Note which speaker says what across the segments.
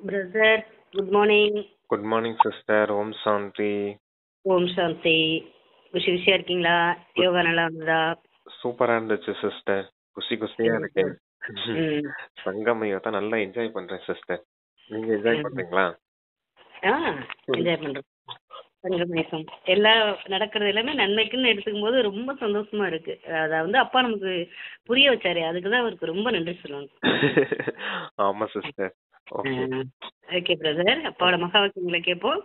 Speaker 1: Brother, good morning.
Speaker 2: Good morning sister. ஓம் சாந்தி.
Speaker 1: ஓம் சாந்தி. குஷியா இருக்கீங்களா? யோகா நல்லா இருந்ததா?
Speaker 2: சூப்பரா இருந்துச்சு சிஸ்டர். குஷியா இருக்கேன். சங்கமையத்தை நல்லா என்ஜாய் பண்றேன் சிஸ்டர். நீங்க என்ஜாய் பண்றீங்களா?
Speaker 1: என்ஜாய் பண்றோம். சங்கமேகம் எல்லாம் நடக்கிறது எல்லாமே நன்மைக்குன்னு எடுத்துக்கும் போது ரொம்ப சந்தோஷமா இருக்கு. அத அப்பா நமக்கு புரிய வச்சாரு, அதுக்குதான் அவருக்கு ரொம்ப நன்றி சொல்லணும்.
Speaker 2: ஆமா சிஸ்டர்.
Speaker 1: ஓகே பிரதர், அப்பாவோட மகா வாக்கியங்களை கேட்போம்.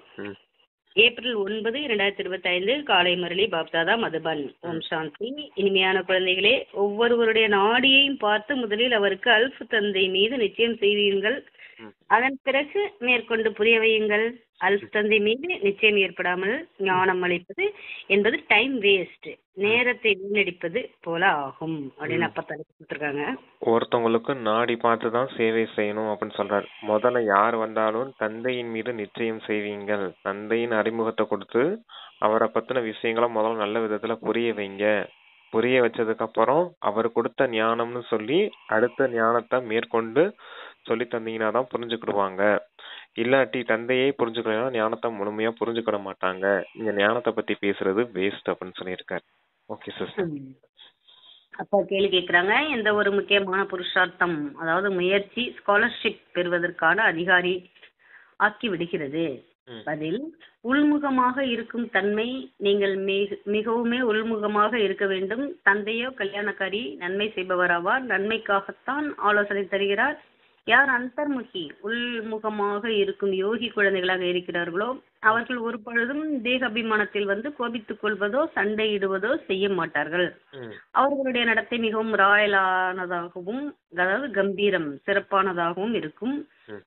Speaker 1: ஏப்ரல் 9, 2025 காலை முரளி பாப்தாதா மதுபன். ஓம் சாந்தி. இனிமையான குழந்தைகளே, ஒவ்வொருவருடைய நாடியையும் பார்த்து முதலில் அவருக்கு அல்ஃப் தந்தை மீது நிச்சயம் செய்வீர்கள். அதன் பிறகு மேற்கொண்டு புரிய வையுங்கள். அல்ஃப் தந்தை மீது நிச்சயம் ஏற்படாமல் ஞானம் அளிப்பது என்பது டைம் வேஸ்ட், நேரத்தை வீணடிப்பது போல ஆகும் அப்படின்னு அப்பா தலைப்பு கொடுத்துருக்காங்க.
Speaker 2: ஒருத்தவங்களுக்கு நாடி பார்த்து தான் சேவை செய்யணும் அப்படின்னு சொல்றாரு. முதல்ல யார் வந்தாலும் தந்தையின் மீது நிச்சயம் செய்வீங்கள். தந்தையின் அறிமுகத்தை கொடுத்து அவரை பத்தின விஷயங்களை முதல்ல நல்ல விதத்துல புரிய வைங்க. புரிய வச்சதுக்கு அப்புறம் அவர் கொடுத்த ஞானம்னு சொல்லி அடுத்த ஞானத்தை மேற்கொண்டு சொல்லி தந்தீங்கன்னா தான் புரிஞ்சுக்கிடுவாங்க. இல்லாட்டி தந்தையே புரிஞ்சுக்கலாம், ஞானத்தை முழுமையா புரிஞ்சுக்கிட மாட்டாங்க. இங்க ஞானத்தை பத்தி பேசுறது வேஸ்ட் அப்படின்னு சொல்லியிருக்காரு. Okay sister.
Speaker 1: அப்பா கேள்வி கேட்கிறாங்க, எந்த ஒரு முக்கியமான புருஷார்த்தம், அதாவது முயற்சி ஸ்காலர்ஷிப் பெறுவதற்கான அதிகாரி ஆக்கி விடுகிறது? பதில், உள்முகமாக இருக்கும் தன்மை. நீங்கள் மிகவுமே உள்முகமாக இருக்க வேண்டும். தந்தையோ கல்யாணக்காரி நன்மை செய்பவராவார், நன்மைக்காகத்தான் ஆலோசனை தருகிறார். யார் அந்தர்முகி உள்முகமாக இருக்கும் யோகி குழந்தைகளாக இருக்கிறார்களோ அவர்கள் ஒரு பொழுதும் தேக அபிமானத்தில் கோபித்துக் கொள்வதோ சண்டையிடுவதோ செய்ய மாட்டார்கள். அவர்களுடைய நடத்தை மிகவும் ராயலானதாகவும், அதாவது கம்பீரம் சிறப்பானதாகவும் இருக்கும்.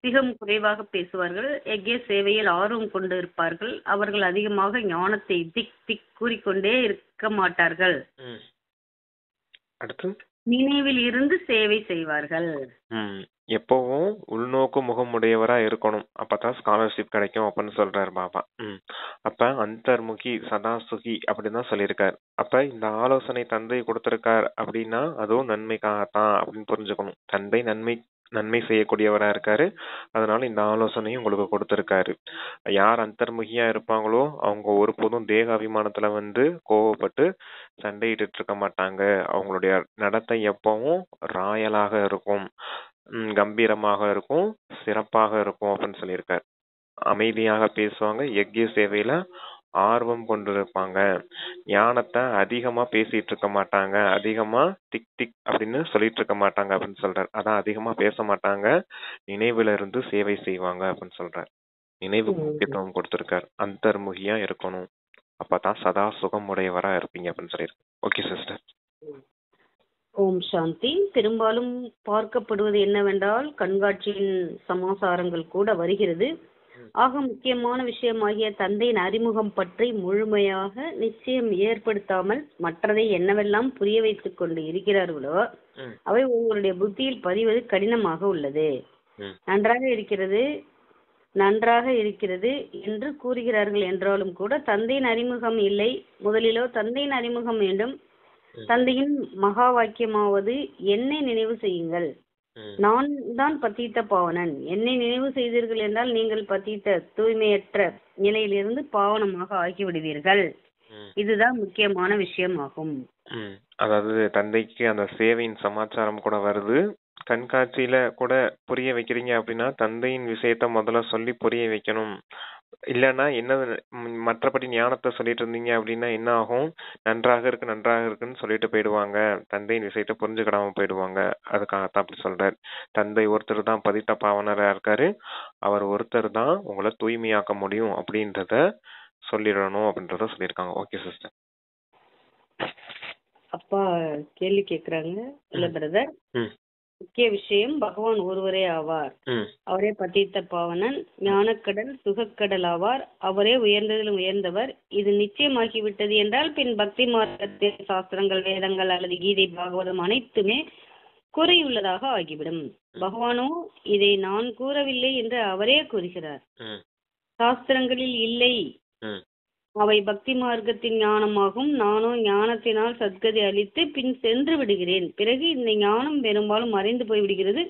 Speaker 1: மிகவும் குறைவாக பேசுவார்கள். எங்கே சேவையில் ஆர்வம் கொண்டு இருப்பார்கள். அவர்கள் அதிகமாக ஞானத்தை திக் திக் கூறிக்கொண்டே இருக்க மாட்டார்கள். நினைவில் இருந்து சேவை செய்வார்கள்.
Speaker 2: எப்பவும் உள்நோக்கு முகமுடையவரா இருக்கணும். அப்பதான் ஸ்காலர்ஷிப் கிடைக்கும் அப்படின்னு சொல்றாரு பாபா. அப்ப அந்தர்முகி சதாசுகி அப்படின்னு சொல்லியிருக்காரு. அப்ப இந்த ஆலோசனை தந்தை கொடுத்திருக்கார் அப்படின்னா அதுவும் நன்மைக்காகத்தான் அப்படின்னு புரிஞ்சுக்கணும். தந்தை நன்மை செய்யக்கூடியவரா இருக்காரு, அதனால இந்த ஆலோசனையும் உங்களுக்கு கொடுத்திருக்காரு. யார் அந்தர்முகியா இருப்பாங்களோ அவங்க ஒருபோதும் தேக அபிமானத்துல கோவப்பட்டு சண்டையிட்டு இருக்க மாட்டாங்க. அவங்களுடைய நடத்தை எப்பவும் ராயலாக இருக்கும், கம்பீரமாக இருக்கும், சிறப்பாக இருக்கும் அப்படின்னு சொல்லியிருக்காரு. அமைதியாக பேசுவாங்க, யக்ஞ சேவையில ஆர்வம் கொண்டிருப்பாங்க, ஞானத்தை அதிகமா பேசிட்டு இருக்க மாட்டாங்க, அதிகமா டிக் டிக் அப்படின்னு சொல்லிட்டு இருக்க மாட்டாங்க அப்படின்னு சொல்றாரு. அதான் அதிகமா பேச மாட்டாங்க, நினைவுல இருந்து சேவை செய்வாங்க அப்படின்னு சொல்றாரு. நினைவு முக்கியத்துவம் கொடுத்திருக்காரு. அந்தர்முகியா இருக்கணும், அப்பதான் சதா சுகம் உடையவரா இருப்பீங்க அப்படின்னு சொல்லியிருக்கு. Okay sister.
Speaker 1: ஓம் சாந்தி. பெரும்பாலும் பார்க்கப்படுவது என்னவென்றால் கண்காட்சியின் சமாசாரங்கள் கூட வருகிறது. ஆக முக்கியமான விஷயமாகிய தந்தையின் அறிமுகம் பற்றி முழுமையாக நிச்சயம் ஏற்படுத்தாமல் மற்றதை என்னவெல்லாம் புரிய வைத்துக் கொண்டு இருக்கிறார்களோ அவை உங்களுடைய புத்தியில் பதிவது கடினமாக உள்ளது. நன்றாக இருக்கிறது என்று கூறுகிறார்கள் என்றாலும் கூட தந்தையின் அறிமுகம் இல்லை. முதலிலோ தந்தையின் அறிமுகம் வேண்டும். தந்தையின் மகா வாக்கியமாவது என்னை நினைவு செய்யுங்கள், நான் தான் பத்தீத்த பாவனன். என்னை நினைவு செய்தீர்கள் என்றால் நீங்கள் பத்தீத்த தூய்மையற்ற நிலையிலிருந்து பாவனமாக ஆகிவிடுவீர்கள். இதுதான் முக்கியமான விஷயமாகும்.
Speaker 2: அதாவது தந்தைக்கு அந்த சேவையின் சமாச்சாரம் கூட வருது. கண்காட்சியில கூட புரிய வைக்கிறீங்க அப்படின்னா தந்தையின் விஷயத்த முதல்ல சொல்லி புரிய வைக்கணும். இல்லைன்னா என்ன, மற்றபடி ஞானத்தை சொல்லிட்டு இருந்தீங்க அப்படின்னா என்ன ஆகும், நன்றாக இருக்குன்னு சொல்லிட்டு போயிடுவாங்க, தந்தையின் விஷயத்த புரிஞ்சுக்கிடாம போயிடுவாங்க. அதுக்காகத்தான் அப்படி சொல்றாரு. தந்தை ஒருத்தர் தான் பதித்த பாவனரா இருக்காரு, அவர் ஒருத்தர் தான் உங்களை தூய்மையாக்க முடியும் அப்படின்றத சொல்லிடணும் அப்படின்றத சொல்லியிருக்காங்க. Okay sister.
Speaker 1: அப்பா கேள்வி கேக்குறாங்க. இல்ல பிரதர், முக்கிய விஷயம் பகவான் ஒருவரே ஆவார். அவரே பத்தீத்த பாவனன், ஞானக்கடல், சுகக்கடல் ஆவார். அவரே உயர்ந்ததிலும் உயர்ந்தவர். இது நிச்சயமாகிவிட்டது என்றால் பின் பக்தி மார்க்கத்தின் சாஸ்திரங்கள், வேதங்கள் அல்லது கீதை, பாகவதம் அனைத்துமே குறையுள்ளதாக ஆகிவிடும். பகவானோ இதை நான் கூறவில்லை என்று அவரே கூறுகிறார். சாஸ்திரங்களில் இல்லை, அவை பக்தி மார்க்கத்தின் ஞானமாகும். நானோ ஞானத்தினால் சத்கதி அளித்து பின் சென்று விடுகிறேன். பிறகு இந்த ஞானம் பெரும்பாலும் மறைந்து போய்விடுகிறது.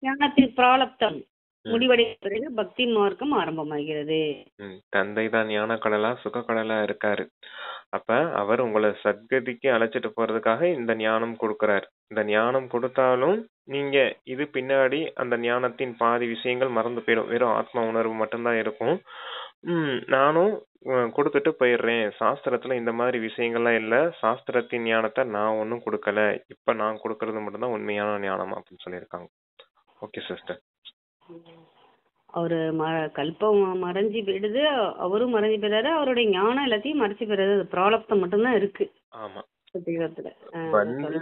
Speaker 1: ஞானத்தின் பிராலப்தம் முடிவடைந்த பிறகு பக்தி மார்க்கம் ஆரம்பமாகிறது.
Speaker 2: தந்தை தான் ஞான கடலா சுக கடலா இருக்காரு. அப்ப அவர் உங்களை சத்கதிக்கு அழைச்சிட்டு போறதுக்காக இந்த ஞானம் கொடுக்கறாரு. இந்த ஞானம் கொடுத்தாலும் நீங்க இது பின்னாடி அந்த ஞானத்தின் பாதி விஷயங்கள் மறந்து போயிடும். வெறும் ஆத்ம உணர்வு மட்டும்தான் இருக்கும். நானும் கொடுத்துட்டு போயிடுறேன். சாஸ்திரத்துல இந்த மாதிரி விஷயங்கள்லாம் இல்ல. சாஸ்திரத்தின் ஞானத்தை நான் ஒன்னும் கொடுக்கல. இப்ப நான் கொடுக்கறது மட்டும்தான் உண்மையான ஞானம் அப்படின்னு சொல்லியிருக்காங்க. Okay sister.
Speaker 1: அவரு கல்பம் மறைஞ்சு போயிடுது, அவரும் மறைஞ்சு போயிடாரு. அவருடைய ஞானம் எல்லாத்தையும் மறைச்சு போயிடாது. அது பிராலப்தம் மட்டும்தான் இருக்கு.
Speaker 2: ஆமா.
Speaker 1: சத்தியுகத்துல.
Speaker 2: வந்து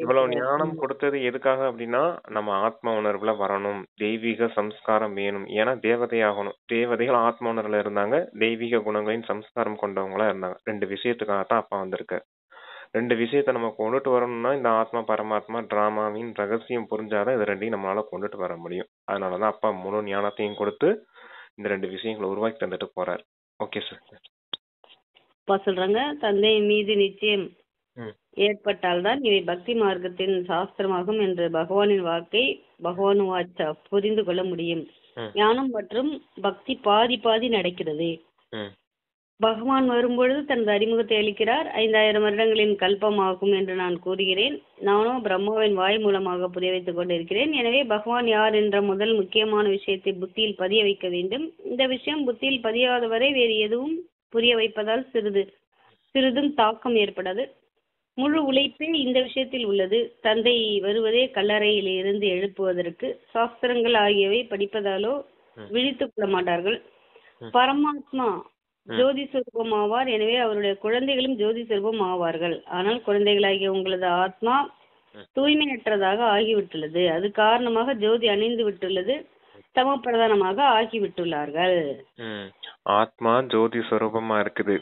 Speaker 2: இவ்வளவு ஞானம் கொடுத்தது எதுக்காக அப்படின்னா நம்ம ஆத்ம உணர்வுல வரணும், தெய்வீக சம்ஸ்காரம் வேணும். ஏன்னா தேவதையாகணும். தேவதைகள் ஆத்ம உணர்வுல இருந்தாங்க, தெய்வீக குணங்களின் சம்ஸ்காரம் கொண்டவங்களா இருந்தாங்க. 2 விஷயத்துக்காகத்தான் அப்பா வந்திருக்காரு. 2 விஷயத்த நம்ம கொண்டுட்டு வரணும்னா இந்த ஆத்மா பரமாத்மா டிராமாவின் ரகசியம் புரிஞ்சாதான் இது 2ஐயும் நம்மளால கொண்டுட்டு வர முடியும். அதனாலதான் அப்பா முழு ஞானத்தையும் கொடுத்து இந்த 2 விஷயங்களை உருவாக்கி தந்துட்டு போறாரு. Okay sir.
Speaker 1: அப்பா சொல்றாங்க, தந்தை மீது நிச்சயம் ஏற்பட்டால்தான் இவை பக்தி மார்க்கத்தின் சாஸ்திரமாகும் என்று பகவானின் வாக்கை பகவான் வாச்சா புரிந்து கொள்ள முடியும். ஞானம் மற்றும் பக்தி பாதி பாதி நடக்கிறது. பகவான் வரும்பொழுது தனது அறிமுகத்தை அளிக்கிறார். 5000 வருடங்களின் கல்பமாகும் என்று நான் கூறுகிறேன். நானோ பிரம்மாவின் வாய் மூலமாக புரிய வைத்துக் கொண்டிருக்கிறேன். எனவே பகவான் யார் என்ற முதல் முக்கியமான விஷயத்தை புத்தியில் பதிய வைக்க வேண்டும். இந்த விஷயம் புத்தியில் பதியாத வரை வேறு எதுவும் புரிய வைப்பதால் சிறிதும் தாக்கம் ஏற்படாது. முழு உழைப்பே இந்த விஷயத்தில் உள்ளது. தந்தை வருவதே கல்லறையில் இருந்து எழுப்புவதற்கு. சாஸ்திரங்கள் ஆகியவை படிப்பதாலோ விழித்துக் கொள்ள மாட்டார்கள். பரமாத்மா ஜோதி சொரூபம் ஆவார். எனவே அவருடைய குழந்தைகளும் ஜோதி சொரூபம் ஆவார்கள். ஆனால் குழந்தைகளாகிய உங்களது ஆத்மா தூய்மையற்றதாக ஆகிவிட்டுள்ளது. அது காரணமாக ஜோதி அணிந்து விட்டுள்ளது. தம பிரதானமாக ஆகிவிட்டுள்ளார்கள்.
Speaker 2: ஆத்மா ஜோதி சொரூபமா இருக்குது,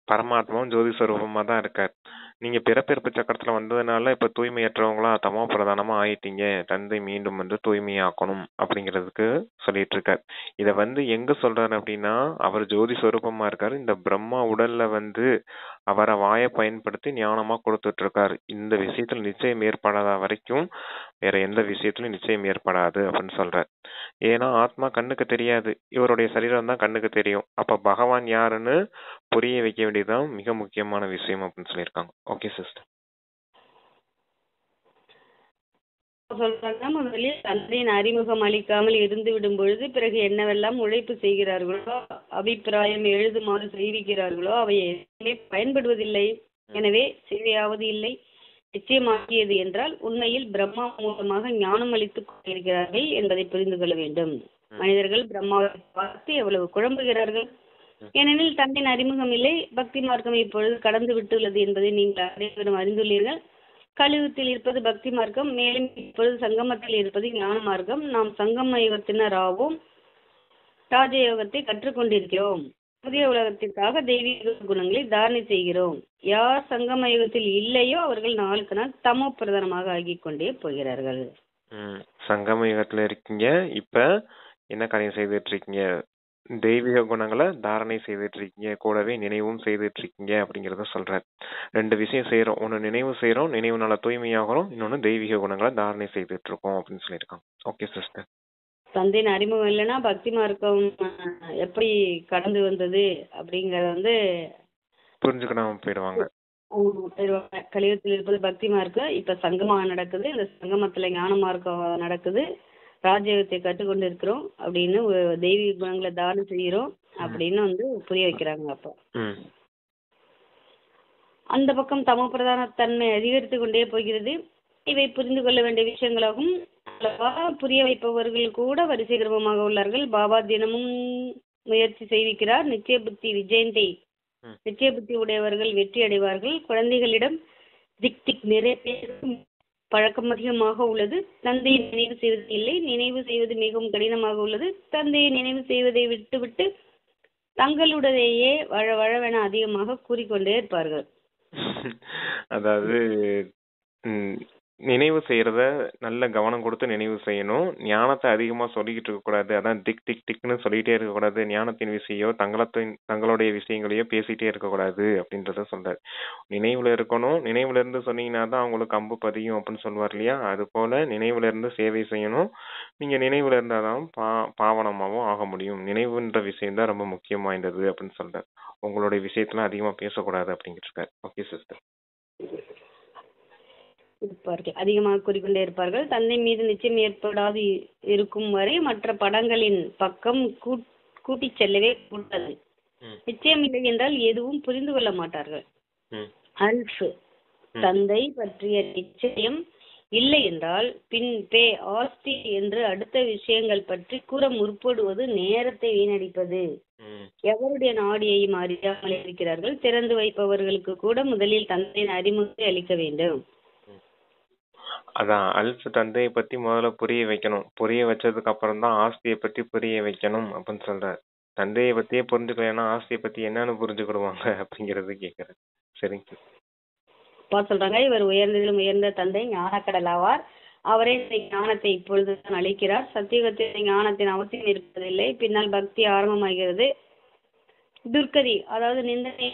Speaker 2: பரமாத்மாவும் ஜோதி சொரூபமா தான் இருக்கார். நீங்க பிறப்பிறப்பு சக்கரத்துல வந்ததுனால இப்ப தூய்மையற்றவங்களா தமோ பிரதானமா ஆயிட்டீங்க. தந்தை மீண்டும் வந்து தூய்மையாக்கணும் அப்படிங்கிறதுக்கு சொல்லிட்டு இருக்கார். இத வந்து எங்க சொல்றாரு அப்படின்னா, அவர் ஜோதி சொரூபமா இருக்காரு. இந்த பிரம்மா உடல்ல வந்து அவரை வாயை பயன்படுத்தி ஞானமா கொடுத்துட்டு இருக்காரு. இந்த விஷயத்துல நிச்சயம் ஏற்படாத வரைக்கும் வேற எந்த விஷயத்திலும் நிச்சயம் ஏற்படாது அப்படின்னு சொல்றார். ஏன்னா ஆத்மா கண்ணுக்கு தெரியாது, இவருடைய சரீரம் தான் கண்ணுக்கு தெரியும். அப்ப பகவான் யாருன்னு புரிய வைக்க வேண்டியதுதான் மிக முக்கியமான விஷயம் அப்படின்னு சொல்லியிருக்காங்க. Okay sister.
Speaker 1: சொல்றாங்க, முதலில் தந்தையின் அறிமுகம் அளிக்காமல் இருந்து விடும் பொழுது பிறகு என்னவெல்லாம் உழைப்பு செய்கிறார்களோ, அபிப்பிராயம் எழுதுமாறு செய்விக்கிறார்களோ அவை எதுவுமே பயன்படுவதில்லை. எனவே சேவையாவது இல்லை. நிச்சயமாக்கியது என்றால் உண்மையில் பிரம்மா மூலமாக ஞானம் அளித்துக் கொண்டிருக்கிறார்கள் என்பதை புரிந்து கொள்ள வேண்டும். மனிதர்கள் பிரம்மாவை பார்த்து எவ்வளவு குழம்புகிறார்கள். ஏனெனில் தந்தையின் அறிமுகம் இல்லை. பக்தி மார்க்கம் இப்பொழுது கடந்து விட்டுள்ளது என்பதை நீங்கள் அனைவரும் அறிந்துள்ளீர்கள். கலியுகத்தில் இருப்பது பக்தி மார்க்கம், மேலும் இப்பொழுது சங்கமத்தில் இருப்பது ஞான மார்க்கம். நாம் சங்கம யுகத்தினர் ஆவோம். ராஜயோகத்தை கற்றுக்கொண்டிருக்கிறோம். புதிய உலகத்திற்காக தெய்வீக குணங்களை தாரணை செய்கிறோம். யார் சங்கம யுகத்தில் இல்லையோ அவர்கள் நாளுக்கு நாள் தமோ பிரதானமாக ஆகிக் கொண்டே போகிறார்கள்.
Speaker 2: சங்கம யுகத்துல இருக்கீங்க, இப்ப என்ன காரியம் செய்துட்டு இருக்கீங்க? தெய்வீக குணங்களை தாரணை செய்துட்டு இருக்கீங்க, கூடவே நினைவும் செய்துட்டு இருக்கீங்க அப்படிங்கறத சொல்றாரு. 2 விஷயம் செய்யறோம். ஒன்னு நினைவு செய்யறோம், நினைவுனால தூய்மையாகிறோம். இன்னொன்னு தெய்வீக குணங்களை தாரணை செய்துட்டு இருக்கோம் அப்படின்னு சொல்லியிருக்காங்க. Okay sister.
Speaker 1: தந்தையின் அறிமுகம் இல்லைன்னா பக்தி மார்க்கம் எப்படி கடந்து வந்தது அப்படிங்கறத வந்து
Speaker 2: புரிஞ்சுக்கணும் போயிடுவாங்க.
Speaker 1: கலியுகத்தில் இருப்பது பக்தி மார்க்கம், இப்ப சங்கமம் நடக்குது. இந்த சங்கமத்துல ஞான மார்க்கம் நடக்குது. ராஜயோகத்தை கற்றுக்கொண்டு இருக்கிறோம் அப்படின்னு தெய்வீக குணங்களை தானம் செய்யறோம் அப்படின்னு வந்து புரிய வைக்கிறாங்க. அப்ப அந்த பக்கம் தமோ பிரதான தன்மை அதிகரித்து கொண்டே போகிறது. இவை புரிந்து கொள்ள வேண்டிய விஷயங்களாகும். புரிய வைப்பவர்கள் கூட வரிசை கிரமமாக உள்ளார்கள். பாபா தினமும் முயற்சி செய்விக்கிறார். நிச்சய புத்தி விஜயந்தை. நிச்சய புத்தி உடையவர்கள் வெற்றி அடைவார்கள். குழந்தைகளிடம் திக் திக் நிறைய பழக்கம் அதிகமாக உள்ளது. தந்தையை நினைவு செய்வது இல்லை. நினைவு செய்வது மிகவும் கடினமாக உள்ளது. தந்தையை நினைவு செய்வதை விட்டுவிட்டு தங்களுடையே வழவழவென அதிகமாக கூறிக்கொண்டே இருப்பார்கள்.
Speaker 2: அதாவது நினைவு செய்யறத நல்ல கவனம் கொடுத்து நினைவு செய்யணும். ஞானத்தை அதிகமா சொல்லிக்கிட்டு இருக்க கூடாது. அதான் டிக் டிக் டிக்னு சொல்லிட்டே இருக்க கூடாது. ஞானத்தின் விஷயம் தங்களுடைய விஷயங்களையோ பேசிட்டே இருக்க கூடாது அப்படின்றத சொல்றாரு. நினைவுல இருக்கணும். நினைவுல இருந்து சொன்னீங்கன்னா தான் அவங்களுக்கு அம்பு பதியும் அப்படின்னு சொல்லுவார் இல்லையா? அது போல நினைவுல இருந்து சேவை செய்யணும். நீங்க நினைவுல இருந்தாதான் பாவனமாவும் ஆக முடியும். நினைவுன்ற விஷயம் தான் ரொம்ப முக்கியம் வாய்ந்தது அப்படின்னு சொல்றாரு. உங்களுடைய விஷயத்துல அதிகமா பேசக்கூடாது அப்படிங்கிட்டு இருக்காரு. Okay sister.
Speaker 1: இருப்பார்கள், அதிகமாக கூறிக்கொண்டே இருப்பார்கள். தந்தை மீது நிச்சயம் ஏற்படாது இருக்கும் வரை மற்ற படங்களின் பக்கம் கூட்டிச் செல்லவே கூடாது. நிச்சயம் இல்லை என்றால் எதுவும் புரிந்து கொள்ள மாட்டார்கள். அல்ஃப் தந்தை பற்றிய நிச்சயம் இல்லை என்றால் பின் பே ஆஸ்தி என்று அடுத்த விஷயங்கள் பற்றி கூற முற்படுவது நேரத்தை வீணடிப்பது. எவருடைய நாடியையும் அறியாமல் இருக்கிறார்கள். திறந்து வைப்பவர்களுக்கு கூட முதலில் தந்தையின் அறிமுகத்தை அளிக்க வேண்டும்.
Speaker 2: அதான் அல்ஃப் தந்தையை பத்தி முதல்ல புரிய வைக்கணும். புரிய வச்சதுக்கு அப்புறம் தான் ஆஸ்தியை பத்தி புரிய வைக்கணும் அப்படின்னு சொல்றாரு. தந்தையை பத்தியே புரிஞ்சுக்கலன்னா ஆஸ்தியை பத்தி என்னன்னு புரிஞ்சுக்கிடுவாங்க அப்படிங்கறது கேக்குறேன். சரிங்க.
Speaker 1: சொல்றாங்க, இவர் உயர்ந்ததிலும் உயர்ந்த தந்தை ஞானக்கடல் ஆவார். அவரே இந்த ஞானத்தை இப்பொழுதுதான் அளிக்கிறார். சத்தியுகத்தில் ஞானத்தின் அவசியம் இருப்பதில்லை. பின்னால் பக்தி ஆரம்பமாகிறது. துர்கதி அதாவது நிந்தனை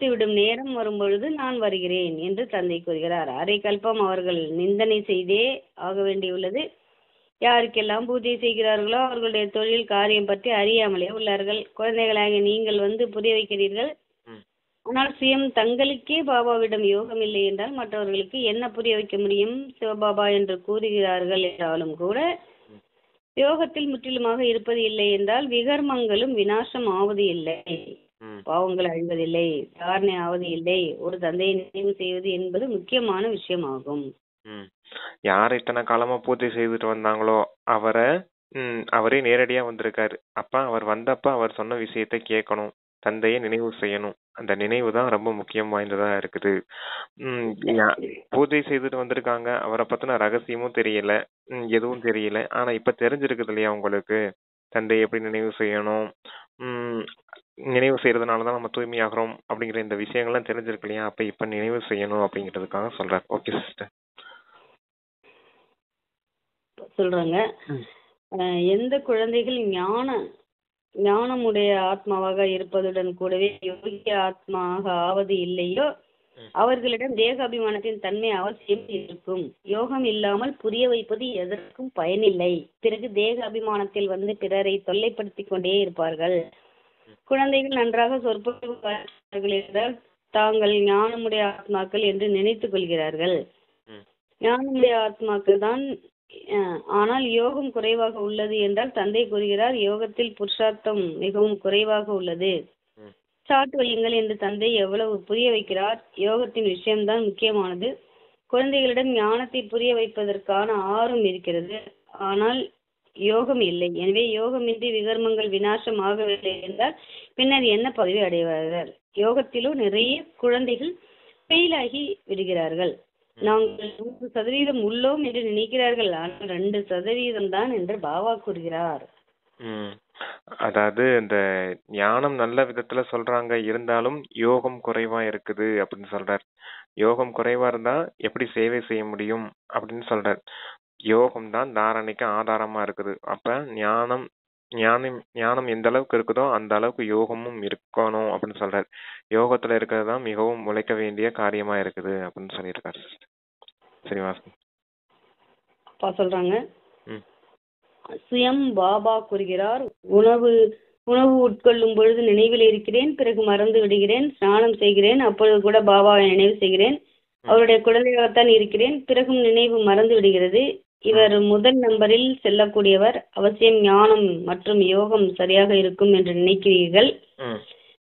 Speaker 1: விடும் நேரம் வரும்பொழுது நான் வருகிறேன் என்று தந்தை கூறுகிறார். அரை கல்பம் அவர்கள் நிந்தனை செய்தே ஆக வேண்டியுள்ளது. யாருக்கெல்லாம் பூஜை செய்கிறார்களோ அவர்களுடைய தொழில் காரியம் பற்றி அறியாமலே உள்ளார்கள். குழந்தைகளாக நீங்கள் வந்து புரிய வைக்கிறீர்கள். ஆனால் சுயம் தங்களுக்கே பாபாவிடம் யோகம் இல்லை என்றால் மற்றவர்களுக்கு என்ன புரிய வைக்க முடியும்? சிவபாபா என்று கூறுகிறார்கள் என்றாலும் கூட யோகத்தில் முற்றிலுமாக இருப்பது இல்லை என்றால் விகர்மங்களும் விநாசம் ஆவது இல்லை, பாவங்கள் அழிவதில்லை, தாரணை ஆவது இல்லை. ஒரு தந்தையை நினைவு செய்வது என்பது முக்கியமான விஷயமாகும்.
Speaker 2: யார் இத்தனை காலமா பூஜை செய்துட்டு வந்தாங்களோ அவரே நேரடியா வந்திருக்காரு. அப்ப அவர் வந்தப்ப அவர் சொன்ன விஷயத்த கேட்கணும். தந்தையை நினைவு செய்யணும். அந்த நினைவு தான் ரொம்ப முக்கியம் வாய்ந்ததா இருக்குது. பூஜை செய்துட்டு வந்திருக்காங்க. அவரை பத்தின ரகசியமும் தெரியல, எதுவும் தெரியல. ஆனா இப்ப தெரிஞ்சிருக்குது இல்லையா உங்களுக்கு, தந்தையை எப்படி நினைவு செய்யணும், நினைவு செய்யறதுனாலதான் நம்ம தூய்மையாகிறோம் அப்படிங்கிற இந்த விஷயங்கள்லாம் தெரிஞ்சிருக்கு இல்லையா? அப்ப இப்ப நினைவு செய்யணும் அப்படிங்கிறதுக்காக சொல்றாரு. Okay sister.
Speaker 1: சொல்றாங்க, எந்த குழந்தைகள் ஞானமுடைய ஆத்மாவாக இருப்பதுடன் கூடவே யோகிய ஆத்மாவாக ஆவது இல்லையோ அவர்களிடம் தேகாபிமானத்தின் தன்மை அவசியம் இருக்கும். யோகம் இல்லாமல் புரிய வைப்பது எதற்கும் பயனில்லை. பிறகு தேக அபிமானத்தில் வந்து பிறரை தொல்லைப்படுத்திக் கொண்டே இருப்பார்கள். குழந்தைகள் நன்றாக சொற்பொழிவு என்றால் தாங்கள் ஞானமுடைய ஆத்மாக்கள் என்று நினைத்துக் கொள்கிறார்கள். ஞானமுடைய ஆத்மாக்கள் தான். ஆனால் யோகம் குறைவாக உள்ளது என்றால் தந்தை கூறுகிறார், யோகத்தில் புருஷார்த்தம் மிகவும் குறைவாக உள்ளது. சாட்டு வையுங்கள் என்று தந்தை எவ்வளவு புரிய வைக்கிறார். யோகத்தின் விஷயம்தான் முக்கியமானது. குழந்தைகளிடம் ஞானத்தை புரிய வைப்பதற்கான ஆர்வம் இருக்கிறது, ஆனால் யோகம் இல்லை. எனவே யோகமின்றி விகர்மங்கள் விநாசம் ஆகவில்லை என்றால் பின்னர் என்ன பதவி அடைவார்கள்? யோகத்திலும் நிறைய குழந்தைகள் ஃபெயிலாகி விடுகிறார்கள். நாங்கள் 100% உள்ளோம் என்று நினைக்கிறார்கள், ஆனால் 2% தான் என்று பாபா கூறுகிறார்.
Speaker 2: அதாவது இந்த ஞானம் நல்ல விதத்துல சொல்றாங்க, இருந்தாலும் யோகம் குறைவா இருக்குது அப்படின்னு சொல்றார். யோகம் குறைவா இருந்தா எப்படி சேவை செய்ய முடியும் அப்படின்னு சொல்றார். யோகம் தான் தாரணைக்கு ஆதாரமா இருக்குது. அப்ப ஞானம் எந்த அளவுக்கு இருக்குதோ அந்த அளவுக்கு யோகமும் இருக்கணும் அப்படின்னு சொல்றாரு. யோகத்துல இருக்கிறது தான் மிகவும் உழைக்க வேண்டிய காரியமா இருக்குது அப்படின்னு சொல்லியிருக்காரு. சரி வாசன்.
Speaker 1: சொல்றாங்க, சுயம் பாபா கூறுகிறார், உணவு உட்கொள்ளும் பொழுது நினைவில் இருக்கிறேன், பிறகு மறந்து விடுகிறேன். ஸ்நானம் செய்கிறேன், அப்பொழுது கூட பாபாவை நினைவு செய்கிறேன். அவருடைய குழந்தையாகத்தான் இருக்கிறேன், பிறகும் நினைவு மறந்து விடுகிறது. இவர் முதல் நம்பரில் செல்லக்கூடியவர். அவசியம் ஞானம் மற்றும் யோகம் சரியாக இருக்கும் என்று நினைக்கிறீர்கள்.